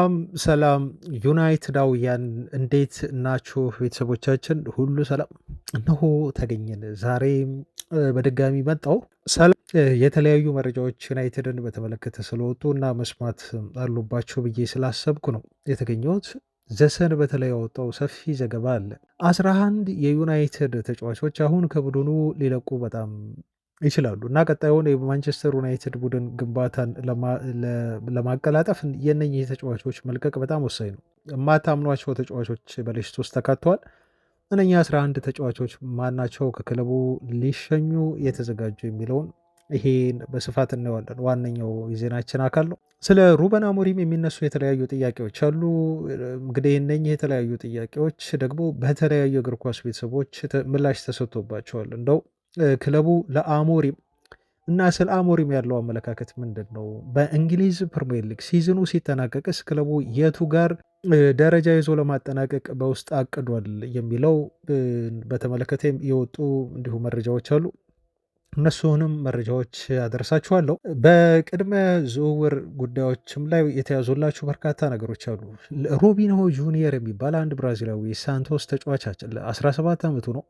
ሰላም ሰላም ዩናይትዳውያን እንዴት ናችሁ? ቤተሰቦቻችን ሁሉ ሰላም እነሆ ተገኘን። ዛሬም በድጋሚ መጣው ሰላም የተለያዩ መረጃዎች ዩናይትድን በተመለከተ ስለወጡ እና መስማት አሉባቸው ብዬ ስላሰብኩ ነው የተገኘሁት። ዘሰን በተለይ ያወጣው ሰፊ ዘገባ አለ። 11 የዩናይትድ ተጫዋቾች አሁን ከቡድኑ ሊለቁ በጣም ይችላሉ እና ቀጣዩን የማንቸስተር ዩናይትድ ቡድን ግንባታን ለማቀላጠፍ የነኚህ ተጫዋቾች መልቀቅ በጣም ወሳኝ ነው። የማታምኗቸው ተጫዋቾች በሊስት ውስጥ ተካተዋል። እነኛ 11 ተጫዋቾች ማናቸው ከክለቡ ሊሸኙ የተዘጋጁ የሚለውን ይሄን በስፋት እናየዋለን። ዋነኛው የዜናችን አካል ነው። ስለ ሩበን አሞሪም የሚነሱ የተለያዩ ጥያቄዎች አሉ። እንግዲህ እነኚህ የተለያዩ ጥያቄዎች ደግሞ በተለያዩ እግር ኳስ ቤተሰቦች ምላሽ ተሰጥቶባቸዋል። እንደው ክለቡ ለአሞሪም እና ስለ አሞሪም ያለው አመለካከት ምንድን ነው? በእንግሊዝ ፕሪሚየር ሊግ ሲዝኑ ሲጠናቀቅስ ክለቡ የቱ ጋር ደረጃ ይዞ ለማጠናቀቅ በውስጥ አቅዷል የሚለው በተመለከተ የወጡ እንዲሁ መረጃዎች አሉ። እነሱንም መረጃዎች አደርሳችኋለሁ። በቅድመ ዝውውር ጉዳዮችም ላይ የተያዙላችሁ በርካታ ነገሮች አሉ። ሮቢንሆ ጁኒየር የሚባል አንድ ብራዚላዊ ሳንቶስ ተጫዋቻችን ለ17 ዓመቱ ነው።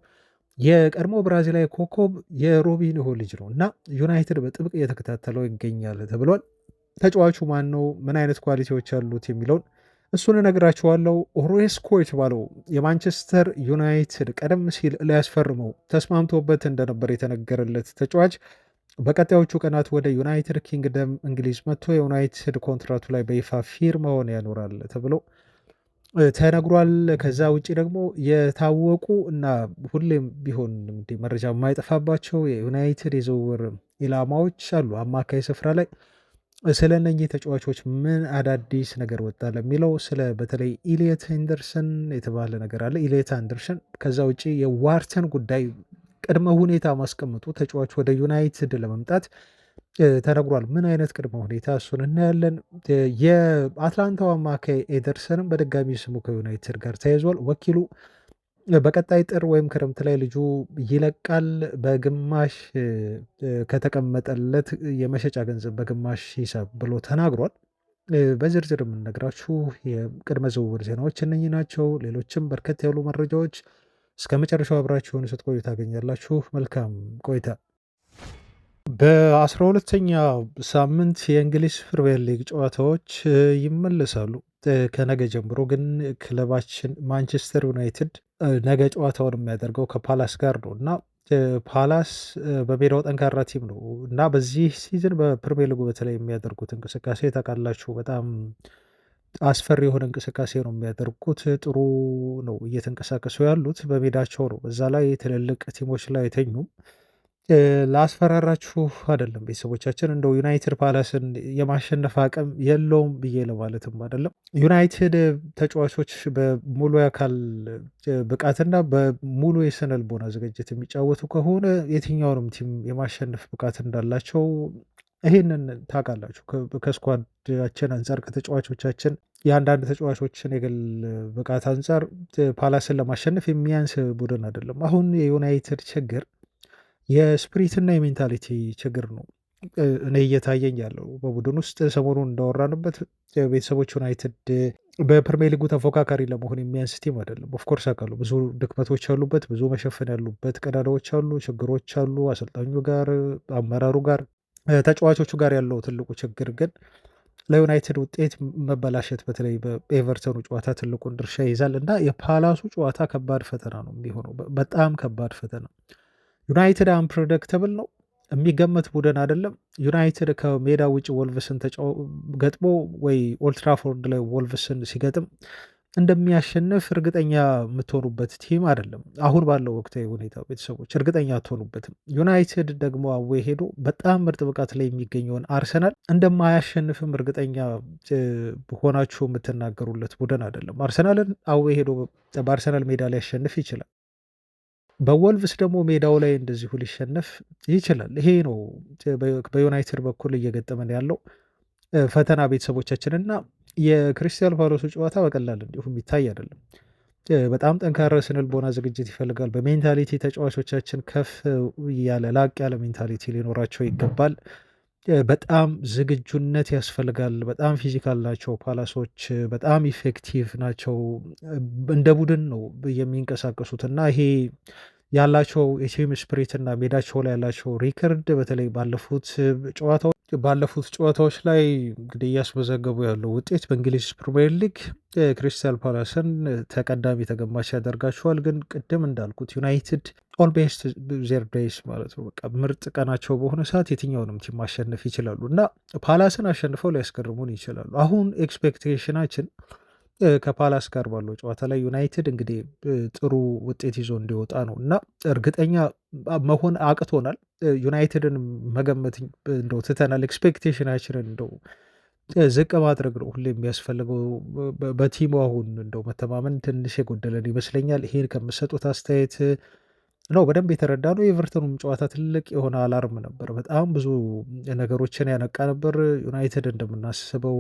የቀድሞ ብራዚላዊ ኮከብ የሮቢንሆ ልጅ ነው እና ዩናይትድ በጥብቅ እየተከታተለው ይገኛል ተብሏል። ተጫዋቹ ማን ነው? ምን አይነት ኳሊቲዎች አሉት የሚለውን እሱን እነግራችኋለሁ። ኦሬስኮ የተባለው የማንቸስተር ዩናይትድ ቀደም ሲል ሊያስፈርመው ተስማምቶበት እንደነበር የተነገረለት ተጫዋች በቀጣዮቹ ቀናት ወደ ዩናይትድ ኪንግደም እንግሊዝ መጥቶ የዩናይትድ ኮንትራቱ ላይ በይፋ ፊርማውን ያኖራል ተብሎ ተነግሯል። ከዛ ውጭ ደግሞ የታወቁ እና ሁሌም ቢሆን እንግዲህ መረጃ የማይጠፋባቸው የዩናይትድ የዝውውር ኢላማዎች አሉ። አማካይ ስፍራ ላይ ስለ እነኚህ ተጫዋቾች ምን አዳዲስ ነገር ወጣ ለሚለው ስለ በተለይ ኢሊየት አንደርሰን የተባለ ነገር አለ። ኢሊየት አንደርሰን ከዛ ውጭ የዋርተን ጉዳይ ቅድመ ሁኔታ ማስቀምጡ ተጫዋች ወደ ዩናይትድ ለመምጣት ተነግሯል። ምን አይነት ቅድመ ሁኔታ እሱን እናያለን። የአትላንታው አማካይ ኤደርሰንም በድጋሚ ስሙ ከዩናይትድ ጋር ተያይዟል። ወኪሉ በቀጣይ ጥር ወይም ክረምት ላይ ልጁ ይለቃል፣ በግማሽ ከተቀመጠለት የመሸጫ ገንዘብ በግማሽ ሂሳብ ብሎ ተናግሯል። በዝርዝር የምንነግራችሁ የቅድመ ዝውውር ዜናዎች እነኚህ ናቸው። ሌሎችም በርከት ያሉ መረጃዎች እስከ መጨረሻው አብራችሁን ስትቆዩ ታገኛላችሁ። መልካም ቆይታ። በ12ኛ ሳምንት የእንግሊዝ ፕሪሚየር ሊግ ጨዋታዎች ይመለሳሉ። ከነገ ጀምሮ ግን ክለባችን ማንቸስተር ዩናይትድ ነገ ጨዋታውን የሚያደርገው ከፓላስ ጋር ነው እና ፓላስ በሜዳው ጠንካራ ቲም ነው እና በዚህ ሲዝን በፕሪሚየር ሊጉ በተለይ የሚያደርጉት እንቅስቃሴ ታውቃላችሁ፣ በጣም አስፈሪ የሆነ እንቅስቃሴ ነው የሚያደርጉት። ጥሩ ነው እየተንቀሳቀሱ ያሉት በሜዳቸው ነው። በዛ ላይ ትልልቅ ቲሞች ላይ አይተኙም። ላስፈራራችሁ አይደለም ቤተሰቦቻችን፣ እንደው ዩናይትድ ፓላስን የማሸነፍ አቅም የለውም ብዬ ለማለትም አይደለም። ዩናይትድ ተጫዋቾች በሙሉ የአካል ብቃትና በሙሉ የስነ ልቦና ዝግጅት የሚጫወቱ ከሆነ የትኛውንም ቲም የማሸነፍ ብቃት እንዳላቸው ይሄንን ታውቃላችሁ። ከስኳዳችን አንጻር ከተጫዋቾቻችን የአንዳንድ ተጫዋቾችን የግል ብቃት አንጻር ፓላስን ለማሸነፍ የሚያንስ ቡድን አይደለም። አሁን የዩናይትድ ችግር የስፕሪትና የሜንታሊቲ ችግር ነው እኔ እየታየኝ ያለው በቡድን ውስጥ። ሰሞኑን እንዳወራንበት ቤተሰቦች ዩናይትድ በፕሪሚየር ሊጉ ተፎካካሪ ለመሆን የሚያንስ ቲም አይደለም። ኦፍኮርስ አውቃለሁ ብዙ ድክመቶች ያሉበት፣ ብዙ መሸፈን ያሉበት ቀዳዳዎች አሉ፣ ችግሮች አሉ። አሰልጣኙ ጋር፣ አመራሩ ጋር፣ ተጫዋቾቹ ጋር ያለው ትልቁ ችግር ግን ለዩናይትድ ውጤት መበላሸት በተለይ በኤቨርተኑ ጨዋታ ትልቁን ድርሻ ይይዛል እና የፓላሱ ጨዋታ ከባድ ፈተና ነው የሚሆነው፣ በጣም ከባድ ፈተና። ዩናይትድ አንፕሬዲክተብል ነው፣ የሚገመት ቡድን አይደለም። ዩናይትድ ከሜዳ ውጭ ወልቭስን ገጥሞ ወይ ኦልትራፎርድ ላይ ወልቭስን ሲገጥም እንደሚያሸንፍ እርግጠኛ የምትሆኑበት ቲም አይደለም። አሁን ባለው ወቅታዊ ሁኔታ ቤተሰቦች እርግጠኛ አትሆኑበትም። ዩናይትድ ደግሞ አዌ ሄዶ በጣም ምርጥ ብቃት ላይ የሚገኘውን አርሰናል እንደማያሸንፍም እርግጠኛ ሆናችሁ የምትናገሩለት ቡድን አይደለም። አርሰናልን አዌ ሄዶ በአርሰናል ሜዳ ላይ ያሸንፍ ይችላል። በወልቭስ ደግሞ ሜዳው ላይ እንደዚሁ ሊሸነፍ ይችላል። ይሄ ነው በዩናይትድ በኩል እየገጠመን ያለው ፈተና ቤተሰቦቻችን እና የክሪስታል ፓላሱ ጨዋታ በቀላል እንዲሁ የሚታይ አይደለም። በጣም ጠንካራ ስነልቦና ዝግጅት ይፈልጋል። በሜንታሊቲ ተጫዋቾቻችን ከፍ ያለ ላቅ ያለ ሜንታሊቲ ሊኖራቸው ይገባል። በጣም ዝግጁነት ያስፈልጋል። በጣም ፊዚካል ናቸው ፓላሶች፣ በጣም ኢፌክቲቭ ናቸው። እንደ ቡድን ነው የሚንቀሳቀሱት እና ይሄ ያላቸው የቲም ስፕሪት እና ሜዳቸው ላይ ያላቸው ሪከርድ በተለይ ባለፉት ጨዋታዎች ላይ እንግዲህ እያስመዘገቡ ያለው ውጤት በእንግሊዝ ፕሪሚየር ሊግ ክሪስታል ፓላስን ተቀዳሚ ተገማች ያደርጋቸዋል። ግን ቅድም እንዳልኩት ዩናይትድ ኦል ቤስት ዜር ዴይስ ማለት ነው። በቃ ምርጥ ቀናቸው በሆነ ሰዓት የትኛውንም ቲም ማሸነፍ ይችላሉ እና ፓላስን አሸንፈው ሊያስገርሙን ይችላሉ። አሁን ኤክስፔክቴሽናችን ከፓላስ ጋር ባለው ጨዋታ ላይ ዩናይትድ እንግዲህ ጥሩ ውጤት ይዞ እንዲወጣ ነው እና እርግጠኛ መሆን አቅቶናል። ዩናይትድን መገመት እንደው ትተናል። ኤክስፔክቴሽናችንን እንደው ዝቅ ማድረግ ነው ሁሌ የሚያስፈልገው። በቲሙ አሁን እንደው መተማመን ትንሽ የጎደለን ይመስለኛል። ይሄን ከምሰጡት አስተያየት ነው በደንብ የተረዳ ነው። የኤቨርተኑም ጨዋታ ትልቅ የሆነ አላርም ነበር። በጣም ብዙ ነገሮችን ያነቃ ነበር። ዩናይትድ እንደምናስበው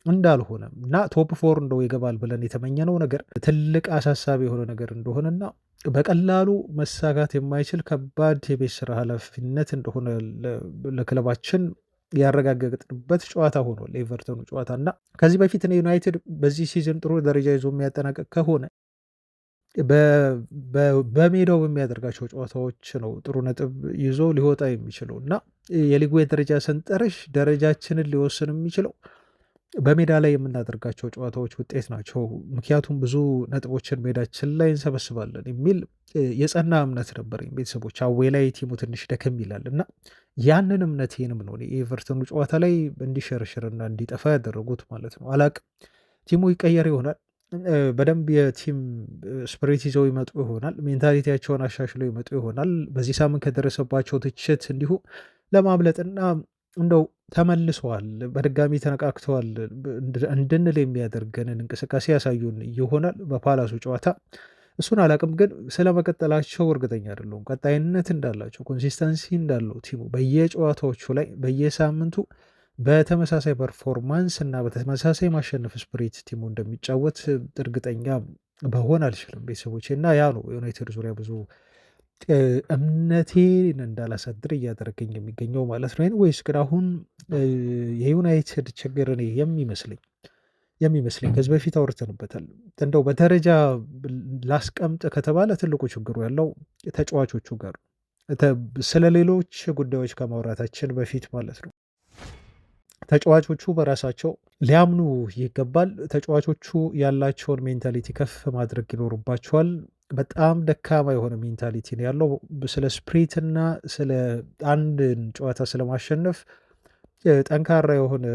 እንዳልሆነ እና ቶፕ ፎር እንደው ይገባል ብለን የተመኘነው ነገር ትልቅ አሳሳቢ የሆነ ነገር እንደሆነና በቀላሉ መሳካት የማይችል ከባድ የቤት ስራ ኃላፊነት እንደሆነ ለክለባችን ያረጋገጥንበት ጨዋታ ሆኗል የኤቨርተኑ ጨዋታ እና ከዚህ በፊት ዩናይትድ በዚህ ሲዝን ጥሩ ደረጃ ይዞ የሚያጠናቀቅ ከሆነ በሜዳው በሚያደርጋቸው ጨዋታዎች ነው ጥሩ ነጥብ ይዞ ሊወጣ የሚችለው እና የሊጉ የደረጃ ሰንጠረዥ ደረጃችንን ሊወስን የሚችለው በሜዳ ላይ የምናደርጋቸው ጨዋታዎች ውጤት ናቸው። ምክንያቱም ብዙ ነጥቦችን ሜዳችን ላይ እንሰበስባለን የሚል የጸና እምነት ነበረኝ። ቤተሰቦች አዌ ላይ ቲሙ ትንሽ ደከም ይላል እና ያንን እምነቴንም ነው የኤቨርተኑ ጨዋታ ላይ እንዲሸርሽርና እንዲጠፋ ያደረጉት ማለት ነው። አላቅም ቲሙ ይቀየር ይሆናል። በደንብ የቲም ስፕሪት ይዘው ይመጡ ይሆናል። ሜንታሊቲያቸውን አሻሽለው ይመጡ ይሆናል። በዚህ ሳምንት ከደረሰባቸው ትችት እንዲሁ ለማምለጥና እንደው ተመልሰዋል፣ በድጋሚ ተነቃክተዋል እንድንል የሚያደርገንን እንቅስቃሴ ያሳዩን ይሆናል በፓላሱ ጨዋታ። እሱን አላቅም፣ ግን ስለመቀጠላቸው እርግጠኛ አይደለሁም። ቀጣይነት እንዳላቸው ኮንሲስተንሲ እንዳለው ቲሙ በየጨዋታዎቹ ላይ በየሳምንቱ በተመሳሳይ ፐርፎርማንስ እና በተመሳሳይ ማሸነፍ ስፕሪት ቲሙ እንደሚጫወት እርግጠኛ በሆን አልችልም ቤተሰቦቼ እና ያ ነው ዩናይትድ ዙሪያ ብዙ እምነቴን እንዳላሳድር እያደረገኝ የሚገኘው ማለት ነው። ወይስ ግን አሁን የዩናይትድ ችግር እኔ የሚመስለኝ ከዚህ በፊት አውርተንበታል። እንደው በደረጃ ላስቀምጥ ከተባለ ትልቁ ችግሩ ያለው ተጫዋቾቹ ጋር ስለ ሌሎች ጉዳዮች ከማውራታችን በፊት ማለት ነው ተጫዋቾቹ በራሳቸው ሊያምኑ ይገባል። ተጫዋቾቹ ያላቸውን ሜንታሊቲ ከፍ ማድረግ ይኖሩባቸዋል። በጣም ደካማ የሆነ ሜንታሊቲ ነው ያለው። ስለ ስፕሪት እና ስለ አንድን ጨዋታ ስለማሸነፍ ጠንካራ የሆነ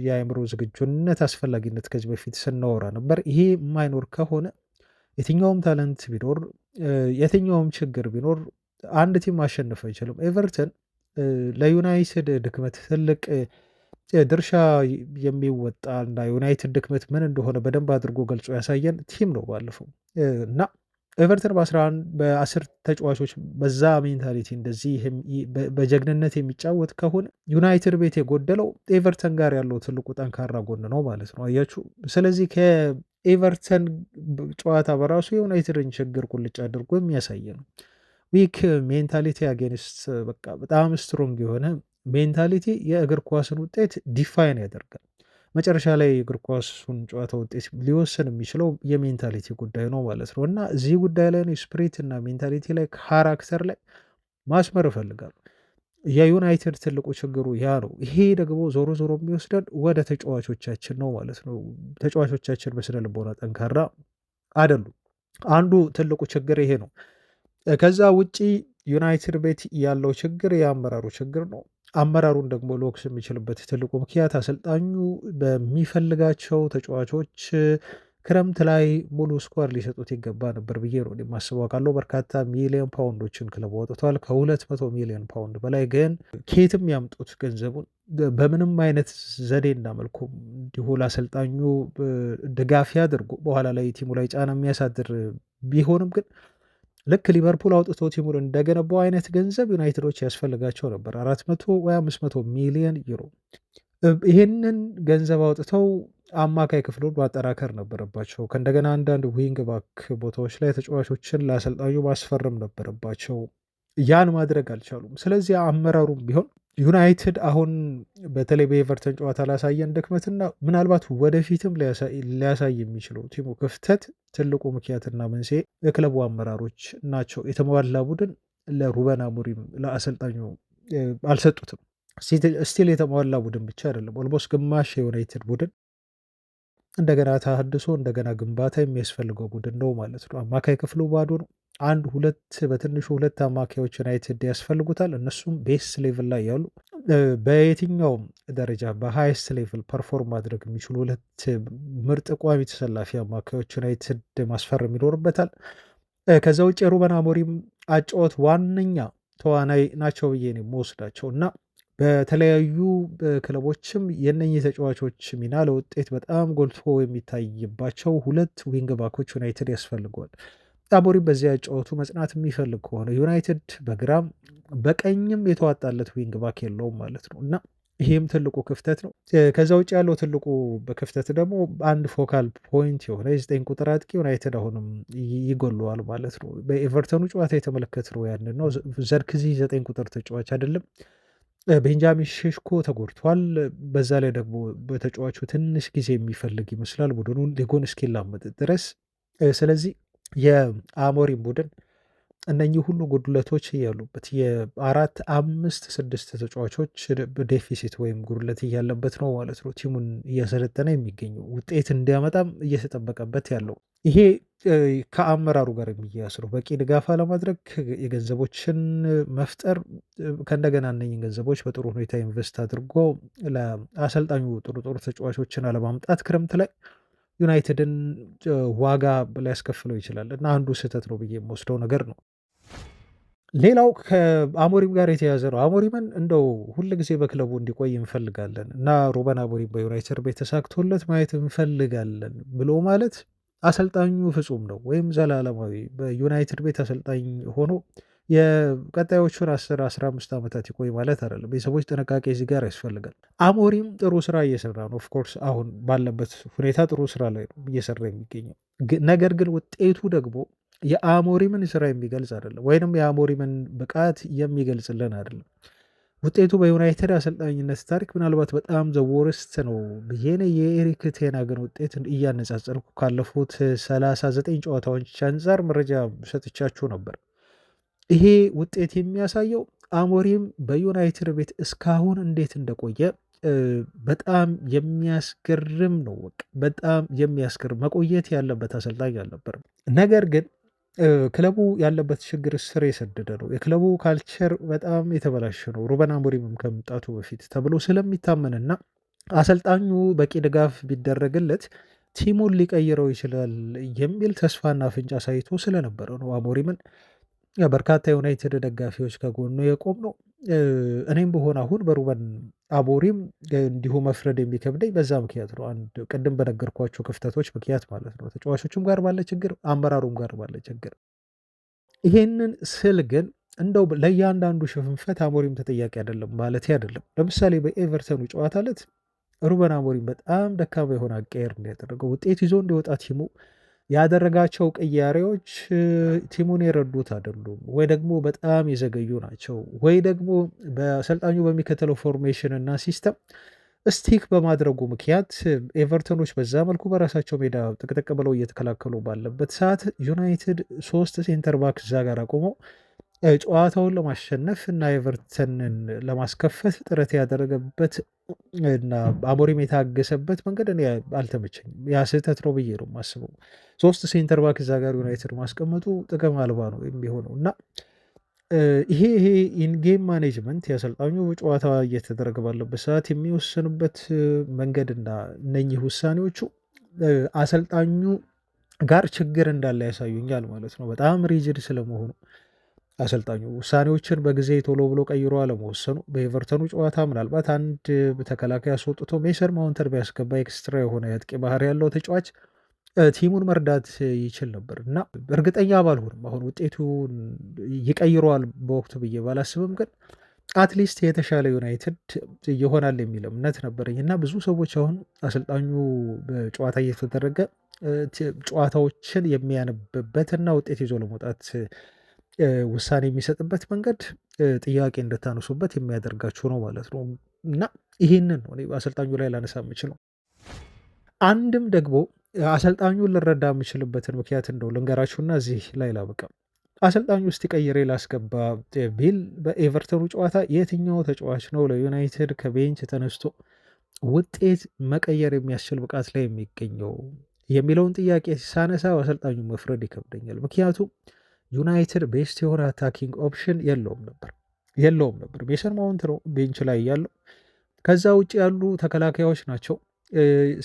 የአእምሮ ዝግጁነት አስፈላጊነት ከዚህ በፊት ስናወራ ነበር። ይሄ የማይኖር ከሆነ የትኛውም ታለንት ቢኖር የትኛውም ችግር ቢኖር አንድ ቲም ማሸነፍ አይችልም። ኤቨርተን ለዩናይትድ ድክመት ትልቅ ድርሻ የሚወጣ እና ዩናይትድ ድክመት ምን እንደሆነ በደንብ አድርጎ ገልጾ ያሳየን ቲም ነው ባለፈው እና ኤቨርተን በ10 ተጫዋቾች በዛ ሜንታሊቲ እንደዚህ በጀግንነት የሚጫወት ከሆነ ዩናይትድ ቤት የጎደለው ኤቨርተን ጋር ያለው ትልቁ ጠንካራ ጎን ነው ማለት ነው። አያችሁ። ስለዚህ ከኤቨርተን ጨዋታ በራሱ የዩናይትድን ችግር ቁልጭ አድርጎ የሚያሳይ ነው። ዊክ ሜንታሊቲ አጌንስት በቃ በጣም ስትሮንግ የሆነ ሜንታሊቲ የእግር ኳስን ውጤት ዲፋይን ያደርጋል። መጨረሻ ላይ የእግር ኳሱን ጨዋታ ውጤት ሊወስን የሚችለው የሜንታሊቲ ጉዳይ ነው ማለት ነው እና እዚህ ጉዳይ ላይ ነው ስፕሪት እና ሜንታሊቲ ላይ ካራክተር ላይ ማስመር እፈልጋለሁ። የዩናይትድ ትልቁ ችግሩ ያ ነው። ይሄ ደግሞ ዞሮ ዞሮ የሚወስደን ወደ ተጫዋቾቻችን ነው ማለት ነው። ተጫዋቾቻችን በስነ ልቦና ጠንካራ አይደሉም። አንዱ ትልቁ ችግር ይሄ ነው። ከዛ ውጪ ዩናይትድ ቤት ያለው ችግር የአመራሩ ችግር ነው። አመራሩን ደግሞ ሊወቅስ የሚችልበት ትልቁ ምክንያት አሰልጣኙ በሚፈልጋቸው ተጫዋቾች ክረምት ላይ ሙሉ ስኳር ሊሰጡት ይገባ ነበር ብዬ ነው የማስበው። ካለው በርካታ ሚሊዮን ፓውንዶችን ክለብ ወጥቷል፣ ከ200 ሚሊዮን ፓውንድ በላይ ግን ኬትም ያምጡት ገንዘቡን በምንም አይነት ዘዴና መልኩ እንዲሁ ለአሰልጣኙ ድጋፍ ያድርጉ በኋላ ላይ ቲሙ ላይ ጫና የሚያሳድር ቢሆንም ግን ልክ ሊቨርፑል አውጥቶ ቲሙን እንደገነባው አይነት ገንዘብ ዩናይትዶች ያስፈልጋቸው ነበር። 400 ወይ 500 ሚሊዮን ዩሮ። ይህንን ገንዘብ አውጥተው አማካይ ክፍሉን ማጠናከር ነበረባቸው። ከእንደገና አንዳንድ ዊንግ ባክ ቦታዎች ላይ ተጫዋቾችን ለአሰልጣኙ ማስፈረም ነበረባቸው። ያን ማድረግ አልቻሉም። ስለዚህ አመራሩም ቢሆን ዩናይትድ አሁን በተለይ በኤቨርተን ጨዋታ ላሳየን ድክመትና ምናልባት ወደፊትም ሊያሳይ የሚችለው ቲሙ ክፍተት ትልቁ ምክንያትና መንስኤ የክለቡ አመራሮች ናቸው። የተሟላ ቡድን ለሩበን አሞሪም ለአሰልጣኙ አልሰጡትም። ስቲል የተሟላ ቡድን ብቻ አይደለም፣ ኦልሞስት ግማሽ የዩናይትድ ቡድን እንደገና ተሃድሶ እንደገና ግንባታ የሚያስፈልገው ቡድን ነው ማለት ነው። አማካይ ክፍሉ ባዶ ነው። በትንሹ ሁለት አማካዮች ዩናይትድ ያስፈልጉታል። እነሱም ቤስ ሌቭል ላይ ያሉ በየትኛውም ደረጃ በሃይስት ሌቭል ፐርፎርም ማድረግ የሚችሉ ሁለት ምርጥ ቋሚ ተሰላፊ አማካዮች ዩናይትድ ማስፈረም ይኖርበታል። ከዛ ውጭ የሩበን አሞሪም አጫወት ዋነኛ ተዋናይ ናቸው ብዬ ነው የምወስዳቸው እና በተለያዩ ክለቦችም የነኚህ ተጫዋቾች ሚና ለውጤት በጣም ጎልቶ የሚታይባቸው ሁለት ዊንግ ባኮች ዩናይትድ ያስፈልገዋል። አሞሪም በዚያ ያጫወቱ መጽናት የሚፈልግ ከሆነ ዩናይትድ በግራም በቀኝም የተዋጣለት ዊንግ ባክ የለውም ማለት ነው እና ይህም ትልቁ ክፍተት ነው። ከዛ ውጭ ያለው ትልቁ በክፍተት ደግሞ አንድ ፎካል ፖይንት የሆነ የ9 ቁጥር አጥቂ ዩናይትድ አሁንም ይጎለዋል ማለት ነው። በኤቨርተኑ ጨዋታ የተመለከትነው ያንን ነው። ዘርክዚ 9 ቁጥር ተጫዋች አይደለም። ቤንጃሚን ሼሽኮ ተጎድቷል። በዛ ላይ ደግሞ በተጫዋቹ ትንሽ ጊዜ የሚፈልግ ይመስላል ቡድኑን ሊጉን እስኪላመድ ድረስ። ስለዚህ የአሞሪም ቡድን እነኚህ ሁሉ ጉድለቶች እያሉበት የአራት አምስት ስድስት ተጫዋቾች ዴፊሲት ወይም ጉድለት እያለበት ነው ማለት ነው ቲሙን እያሰለጠነ የሚገኘው ውጤት እንዲያመጣም እየተጠበቀበት ያለው። ይሄ ከአመራሩ ጋር የሚያያዝ ነው። በቂ ድጋፍ አለማድረግ፣ የገንዘቦችን መፍጠር፣ ከእንደገና እነኝን ገንዘቦች በጥሩ ሁኔታ ኢንቨስት አድርጎ ለአሰልጣኙ ጥሩ ጥሩ ተጫዋቾችን አለማምጣት ክረምት ላይ ዩናይትድን ዋጋ ሊያስከፍለው ይችላል እና አንዱ ስህተት ነው ብዬ የምወስደው ነገር ነው። ሌላው ከአሞሪም ጋር የተያዘ ነው። አሞሪምን እንደው ሁል ጊዜ በክለቡ እንዲቆይ እንፈልጋለን እና ሩበን አሞሪም በዩናይትድ ቤት ተሳክቶለት ማየት እንፈልጋለን ብሎ ማለት አሰልጣኙ ፍጹም ነው ወይም ዘላለማዊ በዩናይትድ ቤት አሰልጣኝ ሆኖ የቀጣዮቹን 10-15 ዓመታት ይቆይ ማለት አይደለም። ቤተሰቦች ጥንቃቄ እዚህ ጋር ያስፈልጋል። አሞሪም ጥሩ ስራ እየሰራ ነው። ኦፍኮርስ አሁን ባለበት ሁኔታ ጥሩ ስራ ላይ ነው እየሰራ የሚገኘው። ነገር ግን ውጤቱ ደግሞ የአሞሪምን ስራ የሚገልጽ አይደለም፣ ወይንም የአሞሪምን ብቃት የሚገልጽልን አይደለም። ውጤቱ በዩናይትድ አሰልጣኝነት ታሪክ ምናልባት በጣም ዘወርስት ነው ብዬ የኤሪክ ቴን ሃግን ውጤት እያነጻጸርኩ ካለፉት 39 ጨዋታዎች አንጻር መረጃ ሰጥቻችሁ ነበር። ይሄ ውጤት የሚያሳየው አሞሪም በዩናይትድ ቤት እስካሁን እንዴት እንደቆየ በጣም የሚያስገርም ነው። በጣም የሚያስገርም መቆየት ያለበት አሰልጣኝ አልነበርም። ነገር ግን ክለቡ ያለበት ችግር ስር የሰደደ ነው። የክለቡ ካልቸር በጣም የተበላሸ ነው። ሩበን አሞሪምም ከመምጣቱ በፊት ተብሎ ስለሚታመንና አሰልጣኙ በቂ ድጋፍ ቢደረግለት ቲሙን ሊቀይረው ይችላል የሚል ተስፋና ፍንጭ አሳይቶ ስለነበረ ነው አሞሪምን በርካታ የዩናይትድ ደጋፊዎች ከጎኑ የቆም ነው። እኔም በሆነ አሁን በሩበን አሞሪም እንዲሁ መፍረድ የሚከብደኝ በዛ ምክንያት ነው። አንድ ቅድም በነገርኳቸው ክፍተቶች ምክንያት ማለት ነው። ተጫዋቾቹም ጋር ባለ ችግር፣ አመራሩም ጋር ባለ ችግር። ይሄንን ስል ግን እንደው ለእያንዳንዱ ሽፍንፈት አሞሪም ተጠያቂ አይደለም ማለት አይደለም። ለምሳሌ በኤቨርተኑ ጨዋታ ዕለት ሩበን አሞሪም በጣም ደካማ የሆነ አቀየር እንዲያደረገው ውጤት ይዞ እንዲወጣ ቲሙ ያደረጋቸው ቅያሬዎች ቲሙን የረዱት አይደሉም፣ ወይ ደግሞ በጣም የዘገዩ ናቸው፣ ወይ ደግሞ በአሰልጣኙ በሚከተለው ፎርሜሽን እና ሲስተም ስቲክ በማድረጉ ምክንያት ኤቨርተኖች በዛ መልኩ በራሳቸው ሜዳ ጥቅጥቅ ብለው እየተከላከሉ ባለበት ሰዓት ዩናይትድ 3 ሴንተር ባክ እዛ ጋር አቁመው ጨዋታውን ለማሸነፍ እና ኤቨርተንን ለማስከፈት ጥረት ያደረገበት እና አሞሪም የታገሰበት መንገድ እኔ አልተመቸኝም። ያ ስህተት ነው ብዬ ነው የማስበው። 3 ሴንተር ባክ እዛ ጋር ዩናይትድ ማስቀመጡ ጥቅም አልባ ነው የሚሆነው እና ይሄ ኢንጌም ማኔጅመንት የአሰልጣኙ ጨዋታ እየተደረገ ባለበት ሰዓት የሚወሰኑበት መንገድና እነኚህ ውሳኔዎቹ አሰልጣኙ ጋር ችግር እንዳለ ያሳዩኛል ማለት ነው። በጣም ሪጅድ ስለመሆኑ አሰልጣኙ ውሳኔዎችን በጊዜ ቶሎ ብሎ ቀይሮ አለመወሰኑ፣ በኤቨርተኑ ጨዋታ ምናልባት አንድ ተከላካይ አስወጥቶ ሜሰን ማውንተን ቢያስገባ ኤክስትራ የሆነ የአጥቂ ባህሪ ያለው ተጫዋች ቲሙን መርዳት ይችል ነበር እና እርግጠኛ ባልሆንም አሁን ውጤቱ ይቀይረዋል በወቅቱ ብዬ ባላስብም፣ ግን አትሊስት የተሻለ ዩናይትድ ይሆናል የሚል እምነት ነበረኝ እና ብዙ ሰዎች አሁን አሰልጣኙ በጨዋታ እየተደረገ ጨዋታዎችን የሚያነብበትና ውጤት ይዞ ለመውጣት ውሳኔ የሚሰጥበት መንገድ ጥያቄ እንድታነሱበት የሚያደርጋችሁ ነው ማለት ነው። እና ይሄንን ነው እኔ አሰልጣኙ ላይ ላነሳ የምችለው። አንድም ደግሞ አሰልጣኙን ልረዳ የምችልበትን ምክንያት እንደው ልንገራችሁና እዚህ ላይ ላበቃ። አሰልጣኙ እስቲ ቀይሬ ላስገባ ቢል በኤቨርተኑ ጨዋታ የትኛው ተጫዋች ነው ለዩናይትድ ከቤንች ተነስቶ ውጤት መቀየር የሚያስችል ብቃት ላይ የሚገኘው የሚለውን ጥያቄ ሳነሳ አሰልጣኙ መፍረድ ይከብደኛል። ምክንያቱም ዩናይትድ ቤስት የሆነ አታኪንግ ኦፕሽን የለውም ነበር። ሜሰን ማውንት ነው ቤንች ላይ ያለው። ከዛ ውጭ ያሉ ተከላካዮች ናቸው።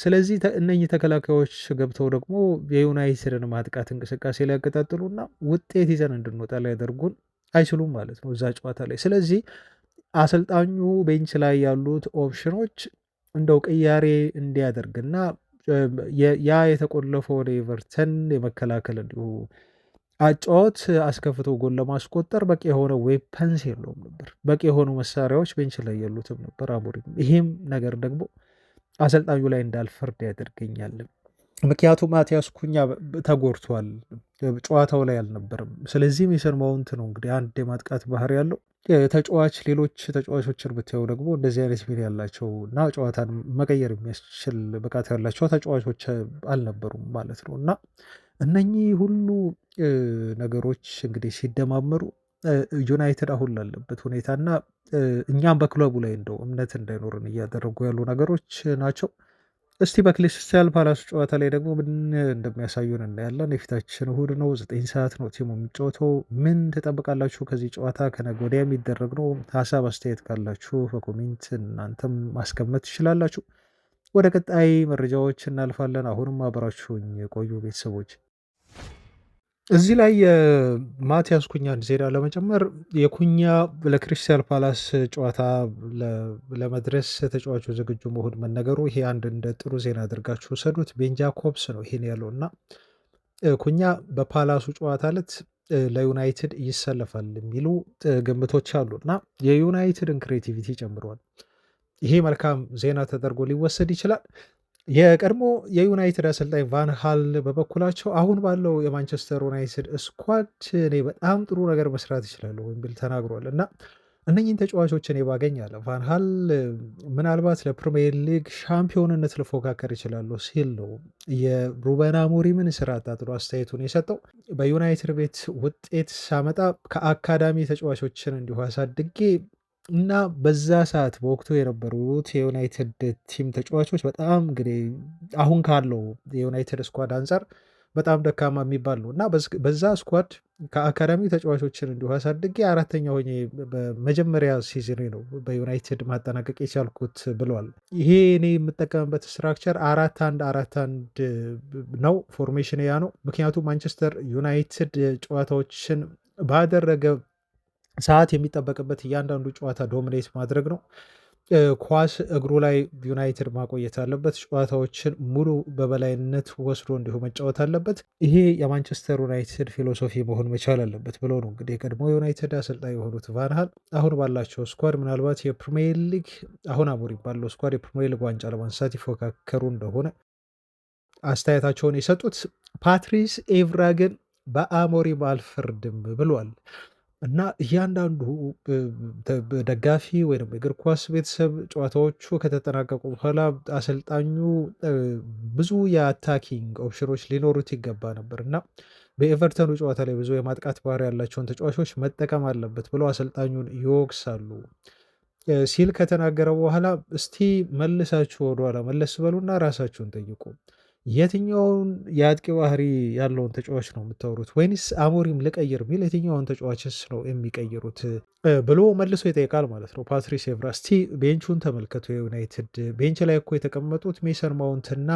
ስለዚህ እነኚህ ተከላካዮች ገብተው ደግሞ የዩናይትድን ማጥቃት እንቅስቃሴ ሊያቀጣጥሉና ውጤት ይዘን እንድንወጣ ሊያደርጉን አይችሉም ማለት ነው እዛ ጨዋታ ላይ። ስለዚህ አሰልጣኙ ቤንች ላይ ያሉት ኦፕሽኖች እንደው ቅያሬ እንዲያደርግና ያ የተቆለፈውን ኤቨርተን የመከላከል እንዲሁ አጫወት አስከፍቶ ጎል ለማስቆጠር በቂ የሆነ ዌፐንስ የለውም ነበር። በቂ የሆኑ መሳሪያዎች ቤንች ላይ የሉትም ነበር አሞሪም። ይሄም ነገር ደግሞ አሰልጣኙ ላይ እንዳልፈርድ ያደርገኛል። ምክንያቱም ማቲያስ ኩኛ ተጎድቷል፣ ጨዋታው ላይ አልነበርም። ስለዚህ ሜሰን ማውንት ነው እንግዲህ አንድ የማጥቃት ባህሪ ያለው ተጫዋች። ሌሎች ተጫዋቾችን ብታየው ደግሞ እንደዚህ አይነት ሚና ያላቸው እና ጨዋታን መቀየር የሚያስችል ብቃት ያላቸው ተጫዋቾች አልነበሩም ማለት ነው። እና እነኚህ ሁሉ ነገሮች እንግዲህ ሲደማመሩ ዩናይትድ አሁን ላለበት ሁኔታና እኛም በክለቡ ላይ እንደው እምነት እንዳይኖርን እያደረጉ ያሉ ነገሮች ናቸው። እስቲ በክሪስታል ፓላስ ጨዋታ ላይ ደግሞ ምን እንደሚያሳዩን እናያለን። የፊታችን እሁድ ነው፣ 9 ሰዓት ነው ቲሙ የሚጫወተው። ምን ትጠብቃላችሁ ከዚህ ጨዋታ? ከነገ ወዲያ የሚደረግ ነው። ሀሳብ አስተያየት ካላችሁ በኮሜንት እናንተም ማስቀመጥ ትችላላችሁ። ወደ ቀጣይ መረጃዎች እናልፋለን። አሁንም አብራችሁኝ የቆዩ ቤተሰቦች። እዚህ ላይ የማቲያስ ኩኛን ዜና ለመጨመር የኩኛ ለክሪስታል ፓላስ ጨዋታ ለመድረስ ተጫዋቹ ዝግጁ መሆን መነገሩ ይሄ አንድ እንደ ጥሩ ዜና አድርጋችሁ ወሰዱት። ቤን ጃኮብስ ነው ይሄን ያለው እና ኩኛ በፓላሱ ጨዋታ ዕለት ለዩናይትድ ይሰለፋል የሚሉ ግምቶች አሉ እና የዩናይትድን ክሬቲቪቲ ጨምረዋል። ይሄ መልካም ዜና ተደርጎ ሊወሰድ ይችላል። የቀድሞ የዩናይትድ አሰልጣኝ ቫን ሃል በበኩላቸው አሁን ባለው የማንቸስተር ዩናይትድ ስኳድ እኔ በጣም ጥሩ ነገር መስራት ይችላለሁ የሚል ተናግሯል እና እነኝህን ተጫዋቾች እኔ ባገኝ አለ ቫን ሃል ምናልባት ለፕሪሚየር ሊግ ሻምፒዮንነት ልፎካከር ይችላለሁ ሲል ነው የሩበን አሞሪምን ስራ አጣጥሎ አስተያየቱን የሰጠው። በዩናይትድ ቤት ውጤት ሳመጣ ከአካዳሚ ተጫዋቾችን እንዲሁ አሳድጌ እና በዛ ሰዓት በወቅቱ የነበሩት የዩናይትድ ቲም ተጫዋቾች በጣም እንግዲህ አሁን ካለው የዩናይትድ ስኳድ አንጻር በጣም ደካማ የሚባል ነው እና በዛ ስኳድ ከአካዳሚ ተጫዋቾችን እንዲሁ አሳድጌ አራተኛ ሆኜ በመጀመሪያ ሲዝኔ ነው በዩናይትድ ማጠናቀቅ የቻልኩት ብለዋል። ይሄ እኔ የምጠቀምበት ስትራክቸር 4-1-4-1 ነው። ፎርሜሽን ያ ነው። ምክንያቱም ማንቸስተር ዩናይትድ ጨዋታዎችን ባደረገ ሰዓት የሚጠበቅበት እያንዳንዱ ጨዋታ ዶሚኔት ማድረግ ነው። ኳስ እግሩ ላይ ዩናይትድ ማቆየት አለበት። ጨዋታዎችን ሙሉ በበላይነት ወስዶ እንዲሁ መጫወት አለበት። ይሄ የማንቸስተር ዩናይትድ ፊሎሶፊ መሆን መቻል አለበት ብሎ ነው እንግዲህ የቀድሞ ዩናይትድ አሰልጣኝ የሆኑት ቫን ሃል አሁን ባላቸው ስኳድ ምናልባት የፕሪሚየር ሊግ አሁን አሞሪም ባለው ስኳድ የፕሪሚየር ሊግ ዋንጫ ለማንሳት ይፎካከሩ እንደሆነ አስተያየታቸውን የሰጡት። ፓትሪስ ኤቭራ ግን በአሞሪም አልፈርድም ብሏል። እና እያንዳንዱ ደጋፊ ወይም የእግር ኳስ ቤተሰብ ጨዋታዎቹ ከተጠናቀቁ በኋላ አሰልጣኙ ብዙ የአታኪንግ ኦፕሽኖች ሊኖሩት ይገባ ነበር እና በኤቨርተኑ ጨዋታ ላይ ብዙ የማጥቃት ባህሪ ያላቸውን ተጫዋቾች መጠቀም አለበት ብለው አሰልጣኙን ይወቅሳሉ ሲል ከተናገረ በኋላ እስቲ መልሳችሁ ወደኋላ መለስ በሉና ራሳችሁን ጠይቁ። የትኛውን የአጥቂ ባህሪ ያለውን ተጫዋች ነው የምታወሩት? ወይንስ አሞሪም ልቀይር ቢል የትኛውን ተጫዋችስ ነው የሚቀይሩት ብሎ መልሶ ይጠይቃል ማለት ነው ፓትሪስ ኤቭራ። እስቲ ቤንቹን ተመልከቱ። የዩናይትድ ቤንች ላይ እኮ የተቀመጡት ሜሰን ማውንት እና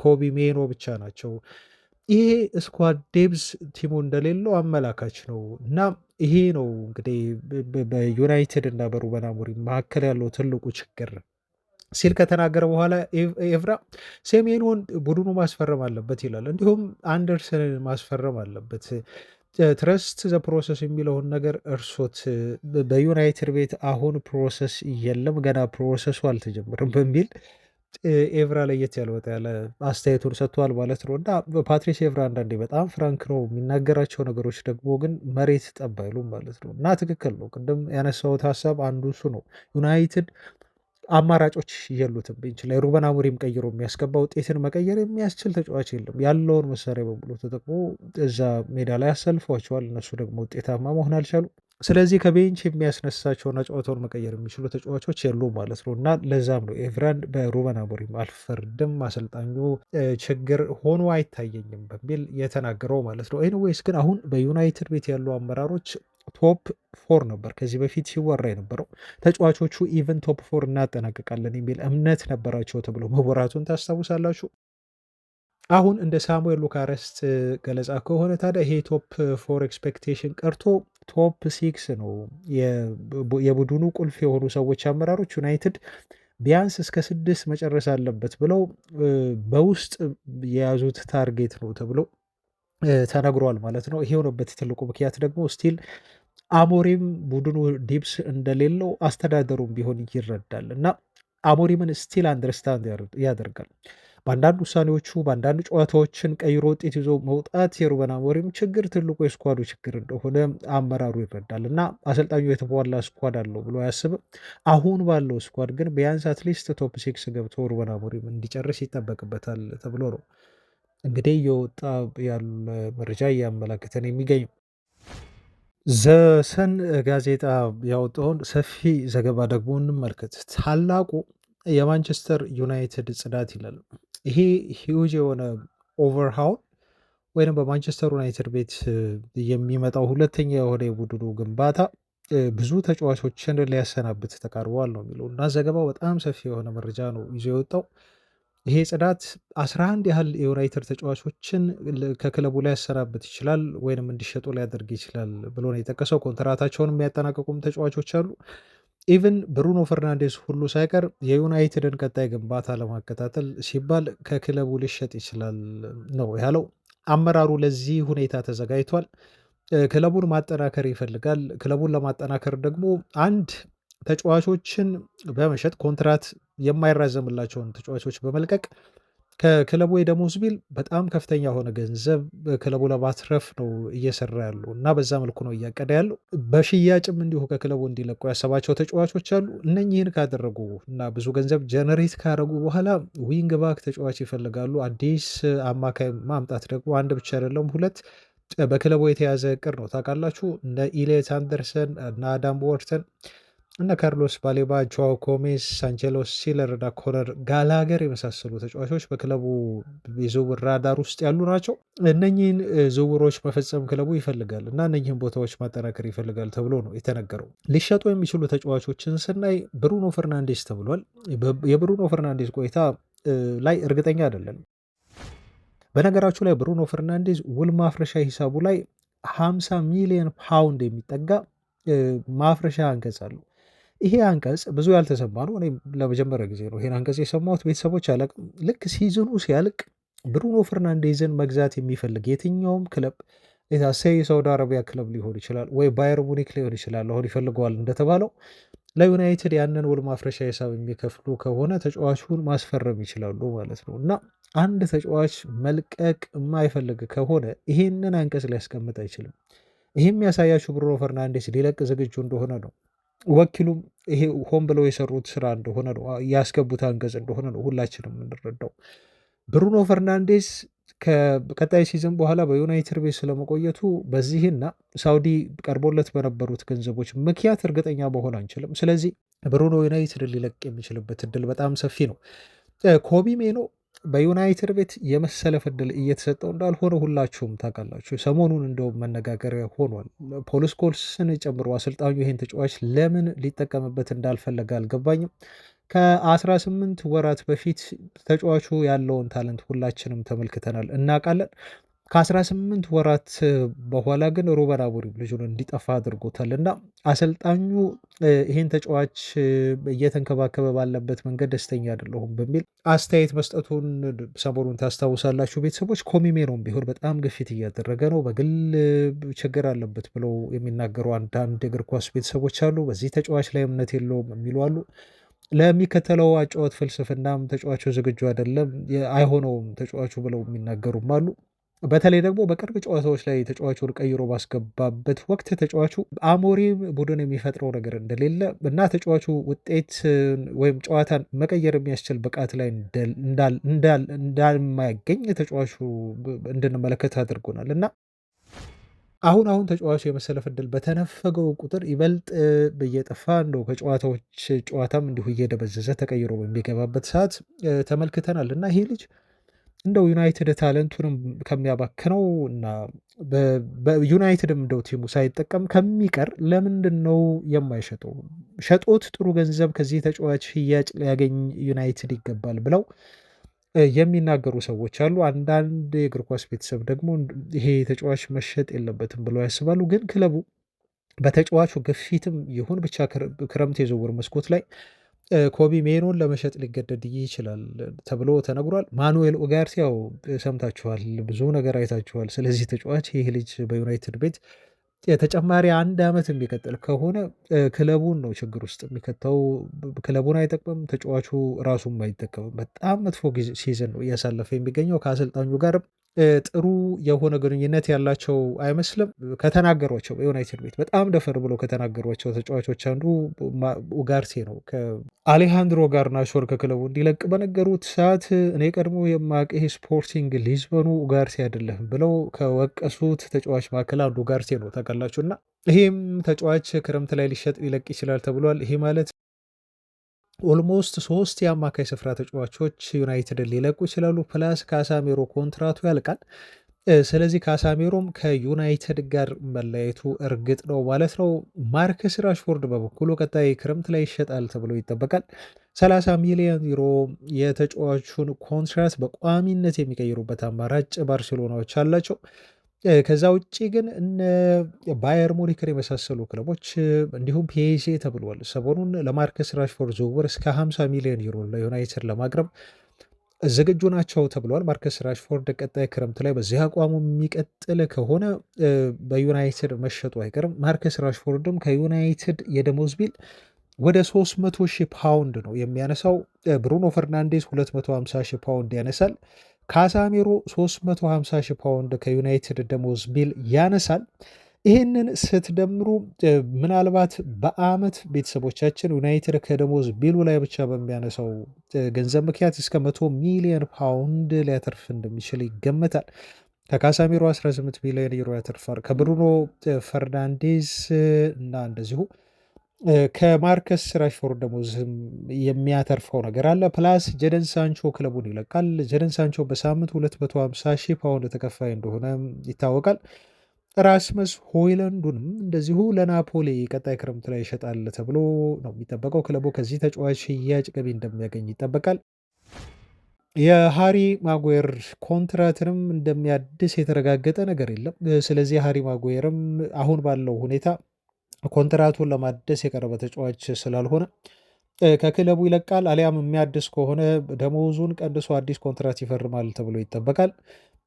ኮቢ ሜኖ ብቻ ናቸው። ይሄ ስኳድ ዴብዝ ቲሙ እንደሌለው አመላካች ነው እና ይሄ ነው እንግዲህ በዩናይትድ እና በሩበን አሞሪም መካከል ያለው ትልቁ ችግር ሲል ከተናገረ በኋላ ኤቭራ ሴሜንዮን ቡድኑ ማስፈረም አለበት ይላል። እንዲሁም አንደርሰንን ማስፈረም አለበት። ትረስት ዘ ፕሮሰስ የሚለውን ነገር እርሶት በዩናይትድ ቤት አሁን ፕሮሰስ የለም፣ ገና ፕሮሰሱ አልተጀመረም በሚል ኤቭራ ለየት ያለ ወጣ ያለ አስተያየቱን ሰጥቷል ማለት ነው። እና ፓትሪስ ኤቭራ አንዳንዴ በጣም ፍራንክ ነው የሚናገራቸው ነገሮች ደግሞ ግን መሬት ጠብ አይሉም ማለት ነው። እና ትክክል ነው። ቅድም ያነሳሁት ሀሳብ አንዱ እሱ ነው። ዩናይትድ አማራጮች የሉትም። ቤንች ላይ ሩበን አሞሪም ቀይሮ የሚያስገባ ውጤትን መቀየር የሚያስችል ተጫዋች የለም። ያለውን መሳሪያ በሙሉ ተጠቅሞ እዛ ሜዳ ላይ አሰልፏቸዋል። እነሱ ደግሞ ውጤታማ መሆን አልቻሉ። ስለዚህ ከቤንች የሚያስነሳቸውና ጨዋታውን መቀየር የሚችሉ ተጫዋቾች የሉም ማለት ነው። እና ለዛም ነው ኤቭራን በሩበን አሞሪም አልፈርድም፣ አሰልጣኙ ችግር ሆኖ አይታየኝም በሚል የተናገረው ማለት ነው። ኤኒዌይስ ግን አሁን በዩናይትድ ቤት ያሉ አመራሮች ቶፕ ፎር ነበር ከዚህ በፊት ሲወራ የነበረው። ተጫዋቾቹ ኢቨን ቶፕ ፎር እናጠናቅቃለን የሚል እምነት ነበራቸው ተብሎ መወራቱን ታስታውሳላችሁ። አሁን እንደ ሳሙኤል ሉካረስት ገለጻ ከሆነ ታዲያ ይሄ ቶፕ ፎር ኤክስፔክቴሽን ቀርቶ ቶፕ ሲክስ ነው የቡድኑ ቁልፍ የሆኑ ሰዎች አመራሮች ዩናይትድ ቢያንስ እስከ 6 መጨረስ አለበት ብለው በውስጥ የያዙት ታርጌት ነው ተብሎ ተነግሯል ማለት ነው። ይሄ የሆነበት ትልቁ ምክንያት ደግሞ ስቲል አሞሪም ቡድኑ ዲፕስ እንደሌለው አስተዳደሩም ቢሆን ይረዳል እና አሞሪምን ስቲል አንደርስታንድ ያደርጋል። በአንዳንድ ውሳኔዎቹ በአንዳንድ ጨዋታዎችን ቀይሮ ውጤት ይዞ መውጣት የሩበን አሞሪም ችግር ትልቁ የስኳዱ ችግር እንደሆነ አመራሩ ይረዳል እና አሰልጣኙ የተሟላ ስኳድ አለው ብሎ አያስብም። አሁን ባለው ስኳድ ግን ቢያንስ አትሊስት ቶፕ ሲክስ ገብቶ ሩበን አሞሪም እንዲጨርስ ይጠበቅበታል ተብሎ ነው እንግዲህ እየወጣ ያለ መረጃ እያመላከተን የሚገኘው። ዘሰን ጋዜጣ ያወጣውን ሰፊ ዘገባ ደግሞ እንመልከት። ታላቁ የማንቸስተር ዩናይትድ ጽዳት ይላል። ይሄ ሂውጅ የሆነ ኦቨርሃውን ወይም በማንቸስተር ዩናይትድ ቤት የሚመጣው ሁለተኛ የሆነ የቡድኑ ግንባታ ብዙ ተጫዋቾችን ሊያሰናብት ተቃርበዋል ነው የሚለው እና ዘገባው በጣም ሰፊ የሆነ መረጃ ነው ይዞ የወጣው። ይሄ ጽዳት 11 ያህል የዩናይትድ ተጫዋቾችን ከክለቡ ላይ ያሰናብት ይችላል ወይንም እንዲሸጡ ሊያደርግ ይችላል ብሎ ነው የጠቀሰው። ኮንትራታቸውን የሚያጠናቀቁም ተጫዋቾች አሉ። ኢቭን ብሩኖ ፈርናንዴስ ሁሉ ሳይቀር የዩናይትድን ቀጣይ ግንባታ ለማከታተል ሲባል ከክለቡ ሊሸጥ ይችላል ነው ያለው። አመራሩ ለዚህ ሁኔታ ተዘጋጅቷል። ክለቡን ማጠናከር ይፈልጋል። ክለቡን ለማጠናከር ደግሞ አንድ ተጫዋቾችን በመሸጥ ኮንትራት የማይራዘምላቸውን ተጫዋቾች በመልቀቅ ከክለቡ የደሞዝ ቢል በጣም ከፍተኛ የሆነ ገንዘብ ክለቡ ለማትረፍ ነው እየሰራ ያለው እና በዛ መልኩ ነው እያቀደ ያለው። በሽያጭም እንዲሁ ከክለቡ እንዲለቁ ያሰባቸው ተጫዋቾች አሉ። እነኚህን ካደረጉ እና ብዙ ገንዘብ ጀነሬት ካደረጉ በኋላ ዊንግ ባክ ተጫዋች ይፈልጋሉ። አዲስ አማካይ ማምጣት ደግሞ አንድ ብቻ አይደለም ሁለት በክለቡ የተያዘ እቅድ ነው። ታውቃላችሁ እነ ኢሌት አንደርሰን እና አዳም ወርተን እነ ካርሎስ ባሌባ፣ ጆዋው ኮሜስ፣ ሳንቼሎ ሲለር እና ኮነር ጋላገር የመሳሰሉ ተጫዋቾች በክለቡ የዝውውር ራዳር ውስጥ ያሉ ናቸው። እነኚህን ዝውውሮች መፈጸም ክለቡ ይፈልጋል እና እነኚህን ቦታዎች ማጠናከር ይፈልጋል ተብሎ ነው የተነገረው። ሊሸጡ የሚችሉ ተጫዋቾችን ስናይ ብሩኖ ፈርናንዴስ ተብሏል። የብሩኖ ፈርናንዴስ ቆይታ ላይ እርግጠኛ አይደለም። በነገራችሁ ላይ ብሩኖ ፈርናንዴዝ ውል ማፍረሻ ሂሳቡ ላይ 50 ሚሊዮን ፓውንድ የሚጠጋ ማፍረሻ አንቀጽ አለው። ይሄ አንቀጽ ብዙ ያልተሰማ ነው። እኔም ለመጀመሪያ ጊዜ ነው ይሄን አንቀጽ የሰማሁት። ቤተሰቦች አላቅም። ልክ ሲዝኑ ሲያልቅ ብሩኖ ፈርናንዴዝን መግዛት የሚፈልግ የትኛውም ክለብ የሳውዲ አረቢያ ክለብ ሊሆን ይችላል ወይ ባየር ሙኒክ ሊሆን ይችላል። አሁን ይፈልገዋል እንደተባለው ለዩናይትድ ያንን ውል ማፍረሻ ሂሳብ የሚከፍሉ ከሆነ ተጫዋቹን ማስፈረም ይችላሉ ማለት ነው እና አንድ ተጫዋች መልቀቅ የማይፈልግ ከሆነ ይሄንን አንቀጽ ሊያስቀምጥ አይችልም። ይሄ የሚያሳያችሁ ብሩኖ ፈርናንዴስ ሊለቅ ዝግጁ እንደሆነ ነው። ወኪሉም ይሄ ሆን ብለው የሰሩት ስራ እንደሆነ ነው፣ ያስገቡት አንቀጽ እንደሆነ ነው ሁላችንም የምንረዳው። ብሩኖ ፈርናንዴስ ከቀጣይ ሲዝን በኋላ በዩናይትድ ቤት ስለመቆየቱ በዚህና ሳውዲ ቀርቦለት በነበሩት ገንዘቦች ምክንያት እርግጠኛ መሆን አንችልም። ስለዚህ ብሩኖ ዩናይትድ ሊለቅ የሚችልበት እድል በጣም ሰፊ ነው። ኮቢ ሜኖ በዩናይትድ ቤት የመሰለፍ እድል እየተሰጠው እንዳልሆነ ሁላችሁም ታውቃላችሁ። ሰሞኑን እንደውም መነጋገሪያ ሆኗል። ፖል ስኮልስን ጨምሮ አሰልጣኙ ይህን ተጫዋች ለምን ሊጠቀምበት እንዳልፈለገ አልገባኝም። ከ18 ወራት በፊት ተጫዋቹ ያለውን ታለንት ሁላችንም ተመልክተናል፣ እናውቃለን። ከ18 ወራት በኋላ ግን ሩበን አሞሪም ልጁን እንዲጠፋ አድርጎታል እና አሰልጣኙ ይህን ተጫዋች እየተንከባከበ ባለበት መንገድ ደስተኛ አይደለሁም በሚል አስተያየት መስጠቱን ሰሞኑን ታስታውሳላችሁ ቤተሰቦች። ኮቢ ሜኖም ቢሆን በጣም ግፊት እያደረገ ነው። በግል ችግር አለበት ብለው የሚናገሩ አንዳንድ እግር ኳስ ቤተሰቦች አሉ። በዚህ ተጫዋች ላይ እምነት የለውም የሚሉ አሉ። ለሚከተለው አጨዋወት ፍልስፍናም ተጫዋቹ ዝግጁ አይደለም፣ አይሆነውም ተጫዋቹ ብለው የሚናገሩም አሉ። በተለይ ደግሞ በቅርብ ጨዋታዎች ላይ ተጫዋቹን ቀይሮ ባስገባበት ወቅት ተጫዋቹ አሞሪም ቡድን የሚፈጥረው ነገር እንደሌለ እና ተጫዋቹ ውጤት ወይም ጨዋታን መቀየር የሚያስችል ብቃት ላይ እንዳልማያገኝ ተጫዋቹ እንድንመለከት አድርጎናል እና አሁን ተጫዋቹ የመሰለፍ እድል በተነፈገው ቁጥር ይበልጥ እየጠፋ እንደው ከጨዋታዎች ጨዋታም እንዲሁ እየደበዘዘ ተቀይሮ በሚገባበት ሰዓት ተመልክተናል እና ይሄ ልጅ እንደው ዩናይትድ ታለንቱንም ከሚያባክነው እና በዩናይትድም እንደው ቲሙ ሳይጠቀም ከሚቀር ለምንድን ነው የማይሸጠው? ሸጦት ጥሩ ገንዘብ ከዚህ ተጫዋች ሽያጭ ሊያገኝ ዩናይትድ ይገባል ብለው የሚናገሩ ሰዎች አሉ። አንዳንድ የእግር ኳስ ቤተሰብ ደግሞ ይሄ ተጫዋች መሸጥ የለበትም ብለው ያስባሉ። ግን ክለቡ በተጫዋቹ ግፊትም ይሁን ብቻ ክረምት የዝውውር መስኮት ላይ ኮቢ ሜኖን ለመሸጥ ሊገደድ ይችላል ተብሎ ተነግሯል። ማኑኤል ኡጋርቴ ያው ሰምታችኋል፣ ብዙ ነገር አይታችኋል። ስለዚህ ተጫዋች ይህ ልጅ በዩናይትድ ቤት ተጨማሪ 1 ዓመት የሚቀጥል ከሆነ ክለቡን ነው ችግር ውስጥ የሚከተው። ክለቡን አይጠቅምም፣ ተጫዋቹ ራሱም አይጠቀምም። በጣም መጥፎ ሲዝን ነው እያሳለፈ የሚገኘው። ከአሰልጣኙ ጋርም ጥሩ የሆነ ግንኙነት ያላቸው አይመስልም። ከተናገሯቸው በዩናይትድ ቤት በጣም ደፈር ብሎ ከተናገሯቸው ተጫዋቾች አንዱ ኡጋርቴ ነው። ከአሌሃንድሮ ጋርናቾን ከክለቡ እንዲለቅ በነገሩት ሰዓት እኔ ቀድሞ የማውቅህ ስፖርቲንግ ሊዝበኑ ኡጋርቴ አይደለህም ብለው ከወቀሱት ተጫዋች መካከል አንዱ ኡጋርቴ ነው ታውቃላችሁ። እና ይሄም ተጫዋች ክረምት ላይ ሊሸጥ ሊለቅ ይችላል ተብሏል። ይሄ ማለት ኦልሞስት 3 የአማካይ ስፍራ ተጫዋቾች ዩናይትድን ሊለቁ ይችላሉ። ፕላስ ካሳሜሮ ኮንትራቱ ያልቃል። ስለዚህ ካሳሜሮም ከዩናይትድ ጋር መለያየቱ እርግጥ ነው ማለት ነው። ማርከስ ራሽፎርድ በበኩሉ ቀጣይ ክረምት ላይ ይሸጣል ተብሎ ይጠበቃል። 30 ሚሊዮን ዩሮ የተጫዋቹን ኮንትራት በቋሚነት የሚቀይሩበት አማራጭ ባርሴሎናዎች አላቸው። ከዛ ውጭ ግን እነ ባየር ሙኒክን የመሳሰሉ ክለቦች እንዲሁም ፒኤስዤ ተብሏል ሰሞኑን ለማርከስ ራሽፎርድ ዝውውር እስከ 50 ሚሊዮን ዩሮ ለዩናይትድ ለማቅረብ ዝግጁ ናቸው ተብሏል። ማርከስ ራሽፎርድ ቀጣይ ክረምት ላይ በዚህ አቋሙ የሚቀጥል ከሆነ በዩናይትድ መሸጡ አይቀርም። ማርከስ ራሽፎርድም ከዩናይትድ የደሞዝ ቢል ወደ 300 ሺህ ፓውንድ ነው የሚያነሳው። ብሩኖ ፈርናንዴስ 250 ሺህ ፓውንድ ያነሳል። ካሳሜሮ 350 ሺህ ፓውንድ ከዩናይትድ ደሞዝ ቢል ያነሳል። ይህንን ስትደምሩ ምናልባት በአመት ቤተሰቦቻችን ዩናይትድ ከደሞዝ ቢሉ ላይ ብቻ በሚያነሳው ገንዘብ ምክንያት እስከ 100 ሚሊዮን ፓውንድ ሊያተርፍ እንደሚችል ይገመታል። ከካሳሜሮ 18 ሚሊዮን ዩሮ ያተርፋል። ከብሩኖ ፈርናንዴዝ እና እንደዚሁ ከማርከስ ራሽፎርድ ደሞዝም የሚያተርፈው ነገር አለ። ፕላስ ጀደን ሳንቾ ክለቡን ይለቃል። ጀደን ሳንቾ በሳምንት 250 ሺህ ፓውንድ ተከፋይ እንደሆነ ይታወቃል። ራስመስ ሆይለንዱንም እንደዚሁ ለናፖሊ ቀጣይ ክረምት ላይ ይሸጣል ተብሎ ነው የሚጠበቀው። ክለቡ ከዚህ ተጫዋች ሽያጭ ገቢ እንደሚያገኝ ይጠበቃል። የሃሪ ማጉዌር ኮንትራትንም እንደሚያድስ የተረጋገጠ ነገር የለም። ስለዚህ ሃሪ ማጉዌርም አሁን ባለው ሁኔታ ኮንትራቱን ለማደስ የቀረበ ተጫዋች ስላልሆነ ከክለቡ ይለቃል። አሊያም የሚያድስ ከሆነ ደሞዙን ቀንሶ አዲስ ኮንትራት ይፈርማል ተብሎ ይጠበቃል።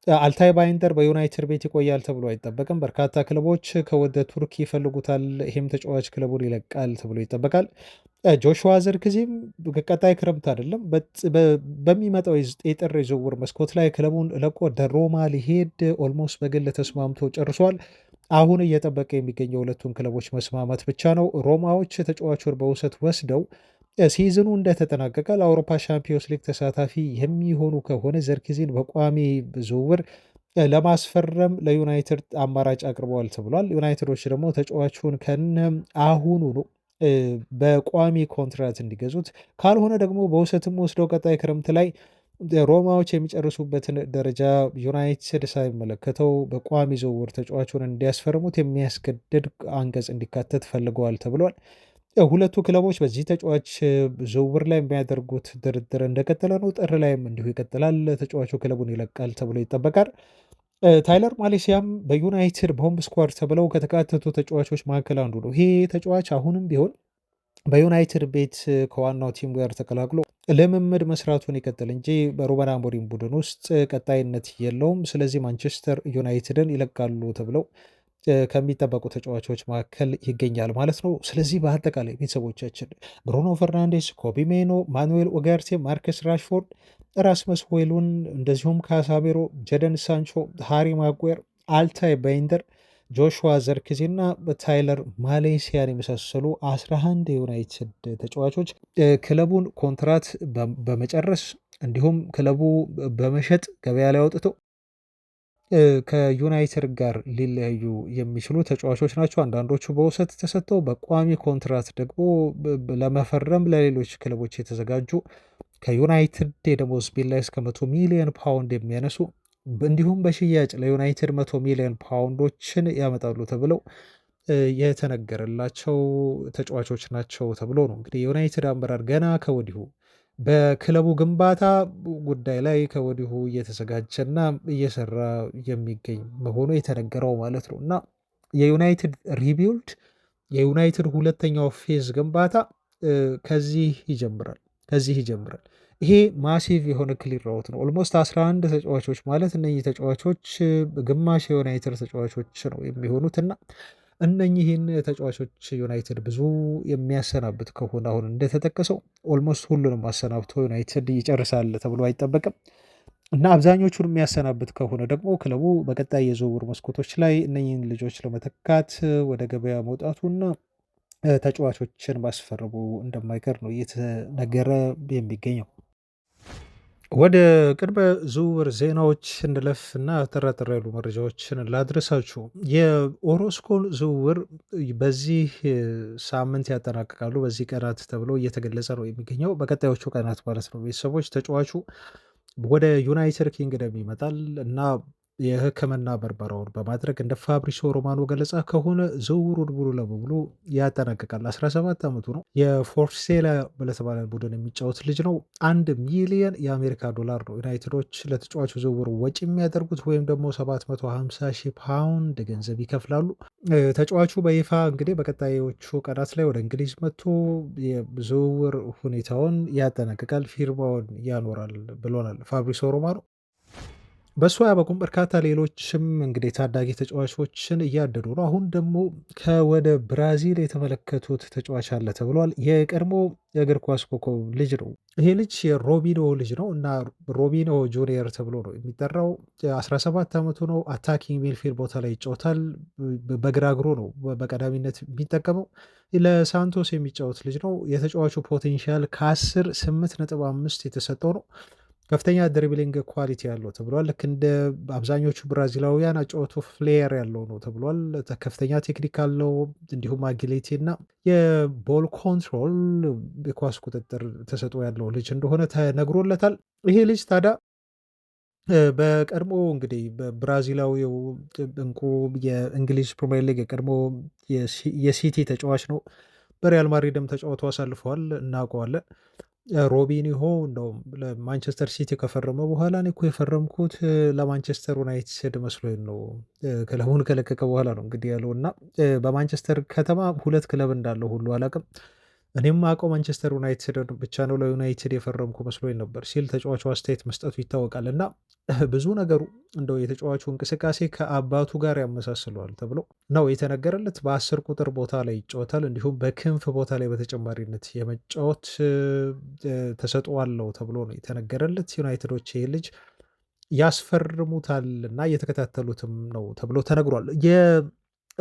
አልታይ ባይንደር በዩናይትድ ቤት ይቆያል ተብሎ አይጠበቅም። በርካታ ክለቦች ከወደ ቱርክ ይፈልጉታል። ይህም ተጫዋች ክለቡን ይለቃል ተብሎ ይጠበቃል። ጆሹዋ ዘርክዚም ቀጣይ ክረምት አይደለም በሚመጣው የጥር የዝውውር መስኮት ላይ ክለቡን ለቆ ወደ ሮማ ሊሄድ ኦልሞስት በግል ተስማምቶ ጨርሷል። አሁን እየጠበቀ የሚገኘው ሁለቱን ክለቦች መስማማት ብቻ ነው። ሮማዎች ተጫዋቹን በውሰት ወስደው ሲዝኑ እንደተጠናቀቀ ለአውሮፓ ሻምፒዮንስ ሊግ ተሳታፊ የሚሆኑ ከሆነ ዘርክዚን በቋሚ ዝውውር ለማስፈረም ለዩናይትድ አማራጭ አቅርበዋል ተብሏል። ዩናይትዶች ደግሞ ተጫዋቹን ከነ አሁኑ በቋሚ ኮንትራት እንዲገዙት ካልሆነ ደግሞ በውሰትም ወስደው ቀጣይ ክረምት ላይ ሮማዎች የሚጨርሱበትን ደረጃ ዩናይትድ ሳይመለከተው በቋሚ ዝውውር ተጫዋቹን እንዲያስፈርሙት የሚያስገድድ አንቀጽ እንዲካተት ፈልገዋል ተብሏል። ሁለቱ ክለቦች በዚህ ተጫዋች ዝውውር ላይ የሚያደርጉት ድርድር እንደቀጠለ ነው። ጥር ላይም እንዲሁ ይቀጥላል። ተጫዋቹ ክለቡን ይለቃል ተብሎ ይጠበቃል። ታይለር ማሌሲያም በዩናይትድ ቦምብ ስኳድ ተብለው ከተካተቱ ተጫዋቾች መካከል አንዱ ነው። ይሄ ተጫዋች አሁንም ቢሆን በዩናይትድ ቤት ከዋናው ቲም ጋር ተቀላቅሎ ልምምድ መስራቱን ይቀጥል እንጂ በሩበን አሞሪም ቡድን ውስጥ ቀጣይነት የለውም። ስለዚህ ማንቸስተር ዩናይትድን ይለቃሉ ተብለው ከሚጠበቁ ተጫዋቾች መካከል ይገኛል ማለት ነው። ስለዚህ በአጠቃላይ ቤተሰቦቻችን ብሩኖ ፈርናንዴስ፣ ኮቢ ሜኖ፣ ማኑኤል ኡጋርቴ፣ ማርከስ ራሽፎርድ፣ ራስመስ ሆይሉንድ እንደዚሁም ካሳሜሮ፣ ጀደን ሳንቾ፣ ሃሪ ማጓየር፣ አልታይ ባይንደር፣ ጆሹዋ ዘርክዚ እና ታይለር ማሌሲያን የመሳሰሉ 11 የዩናይትድ ተጫዋቾች ክለቡን ኮንትራት በመጨረስ እንዲሁም ክለቡ በመሸጥ ገበያ ላይ አውጥተው ከዩናይትድ ጋር ሊለያዩ የሚችሉ ተጫዋቾች ናቸው። አንዳንዶቹ በውሰት ተሰጥተው በቋሚ ኮንትራት ደግሞ ለመፈረም ለሌሎች ክለቦች የተዘጋጁ ከዩናይትድ የደሞዝ ቢል ላይ እስከ 100 ሚሊዮን ፓውንድ የሚያነሱ እንዲሁም በሽያጭ ለዩናይትድ 100 ሚሊዮን ፓውንዶችን ያመጣሉ ተብለው የተነገረላቸው ተጫዋቾች ናቸው ተብሎ ነው እንግዲህ የዩናይትድ አመራር ገና ከወዲሁ በክለቡ ግንባታ ጉዳይ ላይ ከወዲሁ እየተዘጋጀና እየሰራ የሚገኝ መሆኑ የተነገረው ማለት ነው። እና የዩናይትድ ሪቢልድ የዩናይትድ ሁለተኛው ፌዝ ግንባታ ከዚህ ይጀምራል። ይሄ ማሲቭ የሆነ ክሊር ራውት ነው። ኦልሞስት 11 ተጫዋቾች ማለት እነዚህ ተጫዋቾች ግማሽ የዩናይትድ ተጫዋቾች ነው የሚሆኑት እና እነኚህን ተጫዋቾች ዩናይትድ ብዙ የሚያሰናብት ከሆነ አሁን እንደተጠቀሰው ኦልሞስት ሁሉንም አሰናብቶ ዩናይትድ ይጨርሳል ተብሎ አይጠበቅም እና አብዛኞቹን የሚያሰናብት ከሆነ ደግሞ ክለቡ በቀጣይ የዝውውር መስኮቶች ላይ እነኚህን ልጆች ለመተካት ወደ ገበያ መውጣቱና ተጫዋቾችን ማስፈረሙ እንደማይቀር ነው እየተነገረ የሚገኘው። ወደ ቅድመ ዝውውር ዜናዎች እንለፍ እና ጠራጠር ያሉ መረጃዎችን ላድረሳችሁ። የኦሮስኮን ዝውውር በዚህ ሳምንት ያጠናቅቃሉ፣ በዚህ ቀናት ተብሎ እየተገለጸ ነው የሚገኘው፣ በቀጣዮቹ ቀናት ማለት ነው። ቤተሰቦች ተጫዋቹ ወደ ዩናይትድ ኪንግደም ይመጣል እና የሕክምና ምርመራውን በማድረግ እንደ ፋብሪሶ ሮማኖ ገለጻ ከሆነ ዝውውሩን ሙሉ ለሙሉ ያጠናቅቃል። 17 ዓመቱ ነው። የፎርሴላ ለተባለ ቡድን የሚጫወት ልጅ ነው። 1 ሚሊየን የአሜሪካ ዶላር ነው ዩናይትዶች ለተጫዋቹ ዝውውር ወጪ የሚያደርጉት ወይም ደግሞ 750 ሺህ ፓውንድ ገንዘብ ይከፍላሉ። ተጫዋቹ በይፋ እንግዲህ በቀጣዮቹ ቀናት ላይ ወደ እንግሊዝ መጥቶ የዝውውር ሁኔታውን ያጠናቅቃል፣ ፊርማውን ያኖራል ብሎናል ፋብሪሶ ሮማኖ። በእሱ ያበቁም በርካታ ሌሎችም እንግዲህ ታዳጊ ተጫዋቾችን እያደዱ ነው። አሁን ደግሞ ከወደ ብራዚል የተመለከቱት ተጫዋች አለ ተብሏል። የቀድሞ የእግር ኳስ ኮከብ ልጅ ነው። ይሄ ልጅ የሮቢኖ ልጅ ነው እና ሮቢኖ ጁኒየር ተብሎ ነው የሚጠራው። 17 ዓመቱ ነው። አታኪንግ ሚድፊልድ ቦታ ላይ ይጫወታል። በግራ እግሩ ነው በቀዳሚነት የሚጠቀመው። ለሳንቶስ የሚጫወት ልጅ ነው። የተጫዋቹ ፖቴንሻል ከ10 8.5 የተሰጠው ነው። ከፍተኛ ድሪብሊንግ ኳሊቲ ያለው ተብሏል። ልክ እንደ አብዛኞቹ ብራዚላውያን አጫወቱ ፍሌየር ያለው ነው ተብሏል። ከፍተኛ ቴክኒክ አለው፣ እንዲሁም አጊሊቲ እና የቦል ኮንትሮል የኳስ ቁጥጥር ተሰጥኦ ያለው ልጅ እንደሆነ ተነግሮለታል። ይሄ ልጅ ታዲያ በቀድሞ እንግዲህ በብራዚላዊው እንቁ የእንግሊዝ ፕሪሚየር ሊግ የቀድሞ የሲቲ ተጫዋች ነው። በሪያል ማድሪድም ተጫውቶ አሳልፈዋል፣ እናውቀዋለን። ሮቢኒሆ እንደውም ለማንቸስተር ሲቲ ከፈረመ በኋላ እኔ እኮ የፈረምኩት ለማንቸስተር ዩናይትድ መስሎኝ ነው፣ ክለቡን ከለቀቀ በኋላ ነው እንግዲህ ያለው እና በማንቸስተር ከተማ 2 ክለብ እንዳለው ሁሉ አላውቅም። እኔም አውቀው ማንቸስተር ዩናይትድ ብቻ ነው፣ ለዩናይትድ የፈረምኩ መስሎኝ ነበር ሲል ተጫዋቹ አስተያየት መስጠቱ ይታወቃል። እና ብዙ ነገሩ እንደው የተጫዋቹ እንቅስቃሴ ከአባቱ ጋር ያመሳስለዋል ተብሎ ነው የተነገረለት። በ10 ቁጥር ቦታ ላይ ይጫወታል፣ እንዲሁም በክንፍ ቦታ ላይ በተጨማሪነት የመጫወት ተሰጥኦ አለው ተብሎ ነው የተነገረለት። ዩናይትዶች ይህ ልጅ ያስፈርሙታል እና እየተከታተሉትም ነው ተብሎ ተነግሯል።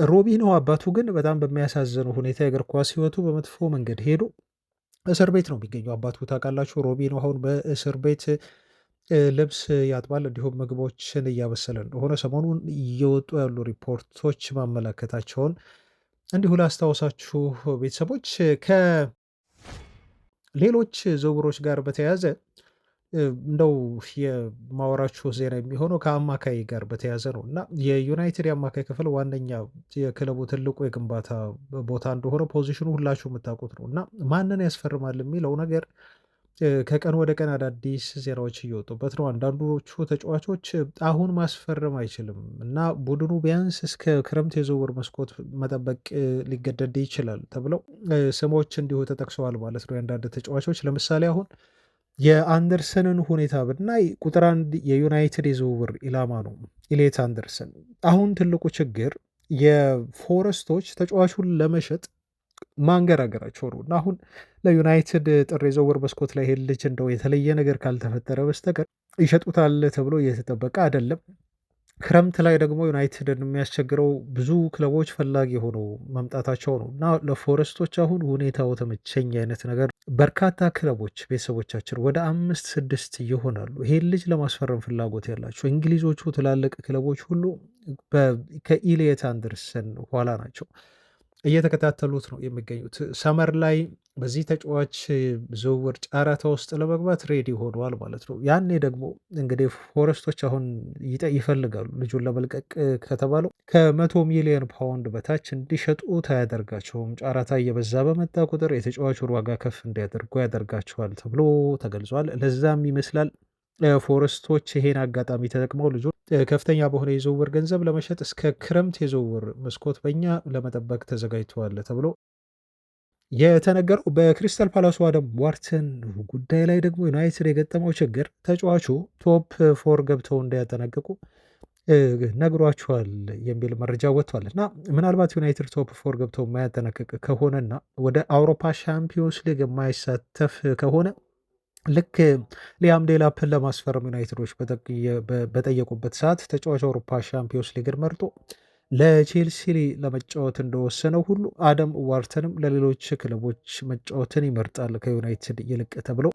ሮቢኖ አባቱ ግን በጣም በሚያሳዝነው ሁኔታ የእግር ኳስ ሕይወቱ በመጥፎ መንገድ ሄዶ እስር ቤት ነው የሚገኘው። አባቱ ታውቃላችሁ፣ ሮቢኖ አሁን በእስር ቤት ልብስ ያጥባል፣ እንዲሁም ምግቦችን እያበሰለ እንደሆነ ሰሞኑን እየወጡ ያሉ ሪፖርቶች ማመላከታቸውን እንዲሁ ላስታውሳችሁ ቤተሰቦች። ከሌሎች ዝውውሮች ጋር በተያያዘ እንደው የማወራችሁ ዜና የሚሆነው ከአማካይ ጋር በተያያዘ ነው እና የዩናይትድ የአማካይ ክፍል ዋነኛ የክለቡ ትልቁ የግንባታ ቦታ እንደሆነ ፖዚሽኑ ሁላችሁ የምታውቁት ነው እና ማንን ያስፈርማል የሚለው ነገር ከቀን ወደ ቀን አዳዲስ ዜናዎች እየወጡበት ነው። አንዳንዶቹ ተጫዋቾች አሁን ማስፈረም አይችልም እና ቡድኑ ቢያንስ እስከ ክረምት የዝውውር መስኮት መጠበቅ ሊገደድ ይችላል ተብለው ስሞች እንዲሁ ተጠቅሰዋል ማለት ነው። የአንዳንድ ተጫዋቾች ለምሳሌ አሁን የአንደርሰንን ሁኔታ ብናይ ቁጥር 1 የዩናይትድ የዝውውር ኢላማ ነው ኢሌት አንደርሰን። አሁን ትልቁ ችግር የፎረስቶች ተጫዋቹን ለመሸጥ ማንገራገራቸው ነው እና አሁን ለዩናይትድ ጥር የዝውውር መስኮት ላይ ይሄን ልጅ እንደው የተለየ ነገር ካልተፈጠረ በስተቀር ይሸጡታል ተብሎ እየተጠበቀ አይደለም። ክረምት ላይ ደግሞ ዩናይትድን የሚያስቸግረው ብዙ ክለቦች ፈላጊ ሆነው መምጣታቸው ነው እና ለፎረስቶች አሁን ሁኔታው ተመቸኝ አይነት ነገር በርካታ ክለቦች ቤተሰቦቻችን ወደ 5 6 ይሆናሉ ይሄን ልጅ ለማስፈረም ፍላጎት ያላቸው እንግሊዞቹ ትላልቅ ክለቦች ሁሉ ከኢሊየት አንደርሰን ኋላ ናቸው እየተከታተሉት ነው የሚገኙት። ሰመር ላይ በዚህ ተጫዋች ዝውውር ጨረታ ውስጥ ለመግባት ሬዲ ሆነዋል ማለት ነው። ያኔ ደግሞ እንግዲህ ፎረስቶች አሁን ይፈልጋሉ ልጁን ለመልቀቅ ከተባለው ከ100 ሚሊዮን ፓውንድ በታች እንዲሸጡት አያደርጋቸውም። ጨረታ እየበዛ በመጣ ቁጥር የተጫዋቹን ዋጋ ከፍ እንዲያደርጉ ያደርጋቸዋል ተብሎ ተገልጿል። ለዛም ይመስላል ፎረስቶች ይሄን አጋጣሚ ተጠቅመው ልጁን ከፍተኛ በሆነ የዝውውር ገንዘብ ለመሸጥ እስከ ክረምት የዝውውር መስኮት በኛ ለመጠበቅ ተዘጋጅተዋል ተብሎ የተነገረው። በክሪስታል ፓላሱ አደም ዋርተን ጉዳይ ላይ ደግሞ ዩናይትድ የገጠመው ችግር ተጫዋቹ ቶፕ ፎር ገብተው እንዳያጠናቅቁ ነግሯቸዋል የሚል መረጃ ወጥቷል እና ምናልባት ዩናይትድ ቶፕ ፎር ገብተው የማያጠናቅቅ ከሆነና ወደ አውሮፓ ሻምፒዮንስ ሊግ የማይሳተፍ ከሆነ ልክ ሊያም ዴላፕን ለማስፈረም ዩናይትዶች በጠየቁበት ሰዓት ተጫዋች አውሮፓ ሻምፒዮንስ ሊግን መርጦ ለቼልሲ ለመጫወት እንደወሰነው ሁሉ አደም ዋርተንም ለሌሎች ክለቦች መጫወትን ይመርጣል ከዩናይትድ ይልቅ ተብሎ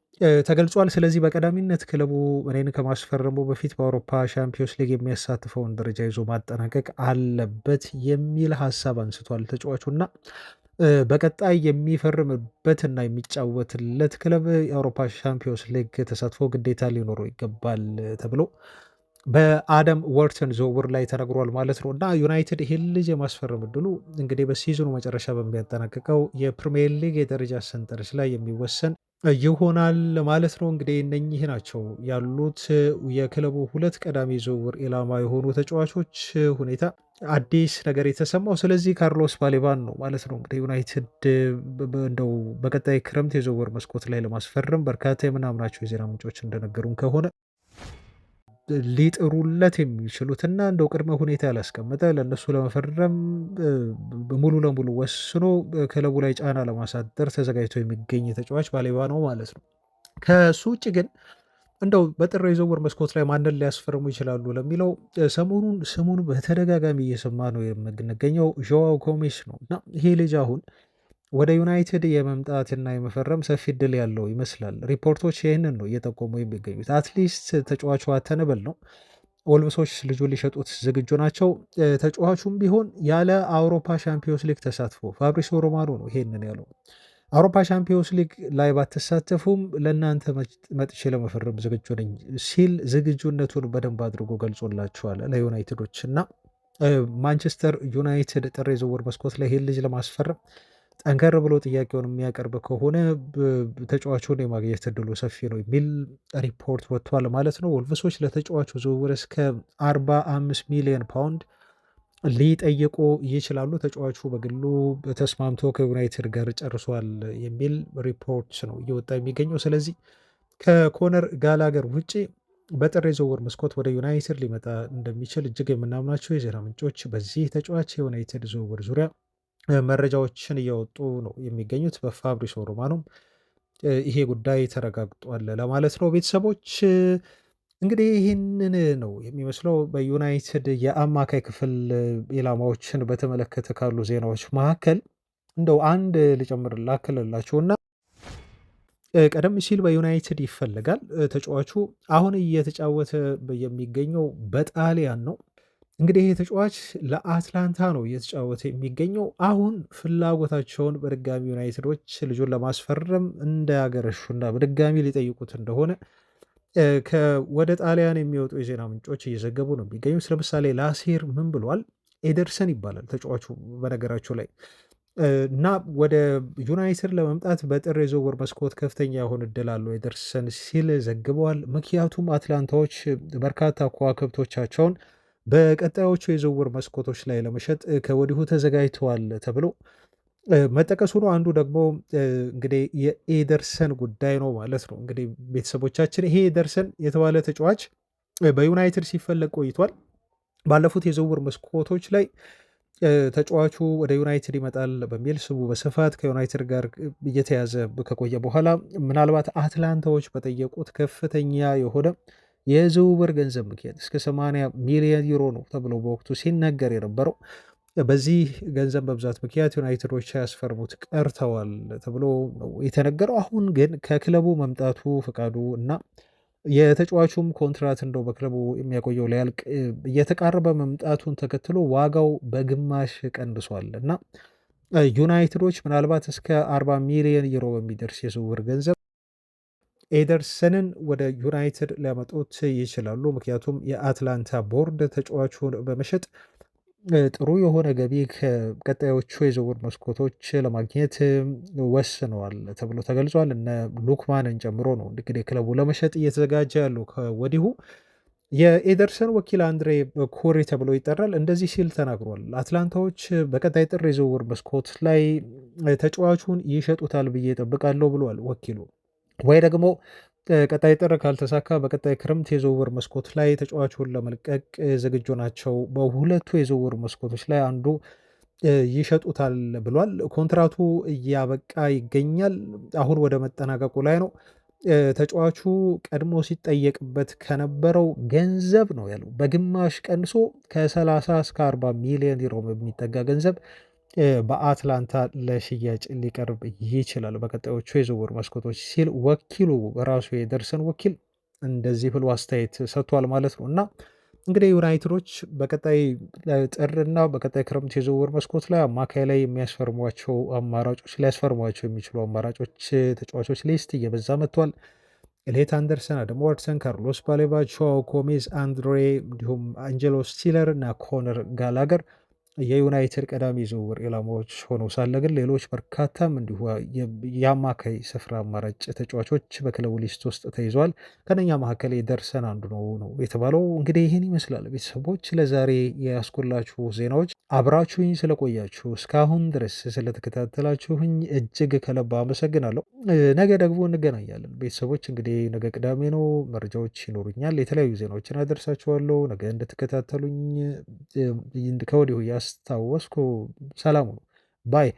ተገልጿል። ስለዚህ በቀዳሚነት ክለቡ እኔን ከማስፈረሙ በፊት በአውሮፓ ሻምፒዮንስ ሊግ የሚያሳትፈውን ደረጃ ይዞ ማጠናቀቅ አለበት የሚል ሀሳብ አንስቷል ተጫዋቹና በቀጣይ የሚፈርምበትና የሚጫወትለት ክለብ የአውሮፓ ሻምፒዮንስ ሊግ ተሳትፎ ግዴታ ሊኖረው ይገባል ተብሎ በአደም ወርተን ዝውውር ላይ ተነግሯል ማለት ነው እና ዩናይትድ ይህን ልጅ የማስፈረም እድሉ እንግዲህ በሲዝኑ መጨረሻ በሚያጠናቅቀው የፕሪሚየር ሊግ የደረጃ ሰንጠረዥ ላይ የሚወሰን ይሆናል ማለት ነው። እንግዲህ እነኚህ ናቸው ያሉት የክለቡ ሁለት ቀዳሚ ዝውውር ኢላማ የሆኑ ተጫዋቾች ሁኔታ አዲስ ነገር የተሰማው ስለዚህ ካርሎስ ባሌባን ነው ማለት ነው። እንግዲህ ዩናይትድ እንደው በቀጣይ ክረምት የዝውውር መስኮት ላይ ለማስፈረም በርካታ የምናምናቸው የዜና ምንጮች እንደነገሩን ከሆነ ሊጥሩለት የሚችሉትና እንደው ቅድመ ሁኔታ ያላስቀመጠ ለእነሱ ለመፈረም ሙሉ ለሙሉ ወስኖ ክለቡ ላይ ጫና ለማሳደር ተዘጋጅቶ የሚገኝ ተጫዋች ባሌባ ነው ማለት ነው። ከሱ ውጭ ግን እንደው በጥር የዝውውር መስኮት ላይ ማንን ሊያስፈርሙ ይችላሉ ለሚለው ሰሞኑን ስሙን በተደጋጋሚ እየሰማ ነው የምንገኘው ዦዋው ጎሜስ ነው እና ይሄ ልጅ አሁን ወደ ዩናይትድ የመምጣትና የመፈረም ሰፊ እድል ያለው ይመስላል። ሪፖርቶች ይህንን ነው እየጠቆሙ የሚገኙት። አትሊስት ተጫዋቹ አተነበል ነው። ወልብሶች ልጁ ሊሸጡት ዝግጁ ናቸው። ተጫዋቹም ቢሆን ያለ አውሮፓ ሻምፒዮንስ ሊግ ተሳትፎ ፋብሪሶ ሮማኖ ነው ይሄንን ያለው። አውሮፓ ሻምፒዮንስ ሊግ ላይ ባትሳተፉም ለእናንተ መጥቼ ለመፈረም ዝግጁ ነኝ ሲል ዝግጁነቱን በደንብ አድርጎ ገልጾላቸዋል ለዩናይትዶች እና ማንቸስተር ዩናይትድ ጥር የዝውውር መስኮት ላይ ይህን ልጅ ለማስፈረም ጠንከር ብሎ ጥያቄውን የሚያቀርብ ከሆነ ተጫዋቹን የማግኘት እድሉ ሰፊ ነው የሚል ሪፖርት ወጥቷል ማለት ነው። ወልቭሶች ለተጫዋቹ ዝውውር እስከ 45 ሚሊዮን ፓውንድ ሊጠይቁ ይችላሉ። ተጫዋቹ በግሉ ተስማምቶ ከዩናይትድ ጋር ጨርሷል የሚል ሪፖርት ነው እየወጣ የሚገኘው። ስለዚህ ከኮነር ጋላገር ውጭ በጥር የዝውውር መስኮት ወደ ዩናይትድ ሊመጣ እንደሚችል እጅግ የምናምናቸው የዜና ምንጮች በዚህ ተጫዋች የዩናይትድ ዝውውር ዙሪያ መረጃዎችን እያወጡ ነው የሚገኙት። በፋብሪሶ ሮማኖም ይሄ ጉዳይ ተረጋግጧል ለማለት ነው። ቤተሰቦች እንግዲህ ይህንን ነው የሚመስለው በዩናይትድ የአማካይ ክፍል ኢላማዎችን በተመለከተ ካሉ ዜናዎች መካከል እንደው አንድ ልጨምር ላክልላችሁና ቀደም ሲል በዩናይትድ ይፈልጋል ተጫዋቹ አሁን እየተጫወተ የሚገኘው በጣሊያን ነው። እንግዲህ ይህ ተጫዋች ለአትላንታ ነው እየተጫወተ የሚገኘው። አሁን ፍላጎታቸውን በድጋሚ ዩናይትዶች ልጁን ለማስፈረም እንዳያገረሹና በድጋሚ ሊጠይቁት እንደሆነ ወደ ጣሊያን የሚወጡ የዜና ምንጮች እየዘገቡ ነው የሚገኙት። ለምሳሌ ላሴር ምን ብሏል? ኤደርሰን ይባላል ተጫዋቹ በነገራቸው ላይ እና ወደ ዩናይትድ ለመምጣት በጥር የዝውውር መስኮት ከፍተኛ የሆነ እድል አለው ኤደርሰን ሲል ዘግበዋል። ምክንያቱም አትላንታዎች በርካታ ከዋክብቶቻቸውን በቀጣዮቹ የዝውውር መስኮቶች ላይ ለመሸጥ ከወዲሁ ተዘጋጅተዋል ተብሎ መጠቀሱ ነው። አንዱ ደግሞ እንግዲህ የኤደርሰን ጉዳይ ነው ማለት ነው። እንግዲህ ቤተሰቦቻችን ይሄ ኤደርሰን የተባለ ተጫዋች በዩናይትድ ሲፈለግ ቆይቷል። ባለፉት የዝውውር መስኮቶች ላይ ተጫዋቹ ወደ ዩናይትድ ይመጣል በሚል ስሙ በስፋት ከዩናይትድ ጋር እየተያዘ ከቆየ በኋላ ምናልባት አትላንታዎች በጠየቁት ከፍተኛ የሆነ የዝውውር ገንዘብ ምክንያት እስከ 80 ሚሊዮን ዩሮ ነው ተብሎ በወቅቱ ሲነገር የነበረው። በዚህ ገንዘብ መብዛት ምክንያት ዩናይትዶች ሳያስፈርሙት ቀርተዋል ተብሎ ነው የተነገረው። አሁን ግን ከክለቡ መምጣቱ ፍቃዱ እና የተጫዋቹም ኮንትራት እንደው በክለቡ የሚያቆየው ሊያልቅ እየተቃረበ መምጣቱን ተከትሎ ዋጋው በግማሽ ቀንሷል እና ዩናይትዶች ምናልባት እስከ 40 ሚሊዮን ዩሮ በሚደርስ የዝውውር ገንዘብ ኤደርሰንን ወደ ዩናይትድ ሊያመጡት ይችላሉ። ምክንያቱም የአትላንታ ቦርድ ተጫዋቹን በመሸጥ ጥሩ የሆነ ገቢ ከቀጣዮቹ የዝውውር መስኮቶች ለማግኘት ወስነዋል ተብሎ ተገልጿል። እነ ሉክማንን ጨምሮ ነው እንግዲህ ክለቡ ለመሸጥ እየተዘጋጀ ያለው ከወዲሁ። የኤደርሰን ወኪል አንድሬ ኮሪ ተብሎ ይጠራል። እንደዚህ ሲል ተናግሯል። አትላንታዎች በቀጣይ ጥር የዝውውር መስኮት ላይ ተጫዋቹን ይሸጡታል ብዬ እጠብቃለሁ ብሏል ወኪሉ። ወይ ደግሞ ቀጣይ ጥር ካልተሳካ በቀጣይ ክረምት የዝውውር መስኮት ላይ ተጫዋቹን ለመልቀቅ ዝግጁ ናቸው። በሁለቱ የዝውውር መስኮቶች ላይ አንዱ ይሸጡታል ብሏል። ኮንትራቱ እያበቃ ይገኛል። አሁን ወደ መጠናቀቁ ላይ ነው። ተጫዋቹ ቀድሞ ሲጠየቅበት ከነበረው ገንዘብ ነው ያለው በግማሽ ቀንሶ ከ30 እስከ 40 ሚሊዮን ዩሮ የሚጠጋ ገንዘብ በአትላንታ ለሽያጭ ሊቀርብ ይችላል በቀጣዮቹ የዝውውር መስኮቶች ሲል ወኪሉ ራሱ የኤደርሰን ወኪል እንደዚህ ብሎ አስተያየት ሰጥቷል ማለት ነው። እና እንግዲህ ዩናይትዶች በቀጣይ ጥርና በቀጣይ ክረምት የዝውውር መስኮት ላይ አማካይ ላይ የሚያስፈርሟቸው አማራጮች ሊያስፈርሟቸው የሚችሉ አማራጮች ተጫዋቾች ሊስት እየበዛ መጥቷል። ኤሌት አንደርሰን፣ አደም ዋትሰን፣ ካርሎስ ባሌባ፣ ጆዋው ጎሜዝ፣ አንድሬ እንዲሁም አንጀሎ ስቲለር እና ኮነር ጋላገር የዩናይትድ ቀዳሚ ዝውውር ኢላማዎች ሆነው ሳለ ግን ሌሎች በርካታም እንዲሁ የአማካይ ስፍራ አማራጭ ተጫዋቾች በክለቡ ሊስት ውስጥ ተይዘዋል። ከነኛ መካከል የደርሰን አንዱ ነው የተባለው። እንግዲህ ይህን ይመስላል ቤተሰቦች ለዛሬ ያስኩላችሁ ዜናዎች። አብራችሁኝ ስለቆያችሁ እስካሁን ድረስ ስለተከታተላችሁኝ እጅግ ከልብ አመሰግናለሁ። ነገ ደግሞ እንገናኛለን ቤተሰቦች። እንግዲህ ነገ ቅዳሜ ነው፣ መረጃዎች ይኖሩኛል፣ የተለያዩ ዜናዎችን አደርሳችኋለሁ። ነገ እንድትከታተሉኝ ከወዲሁ እያስታወስኩ ሰላሙ ነው ባይ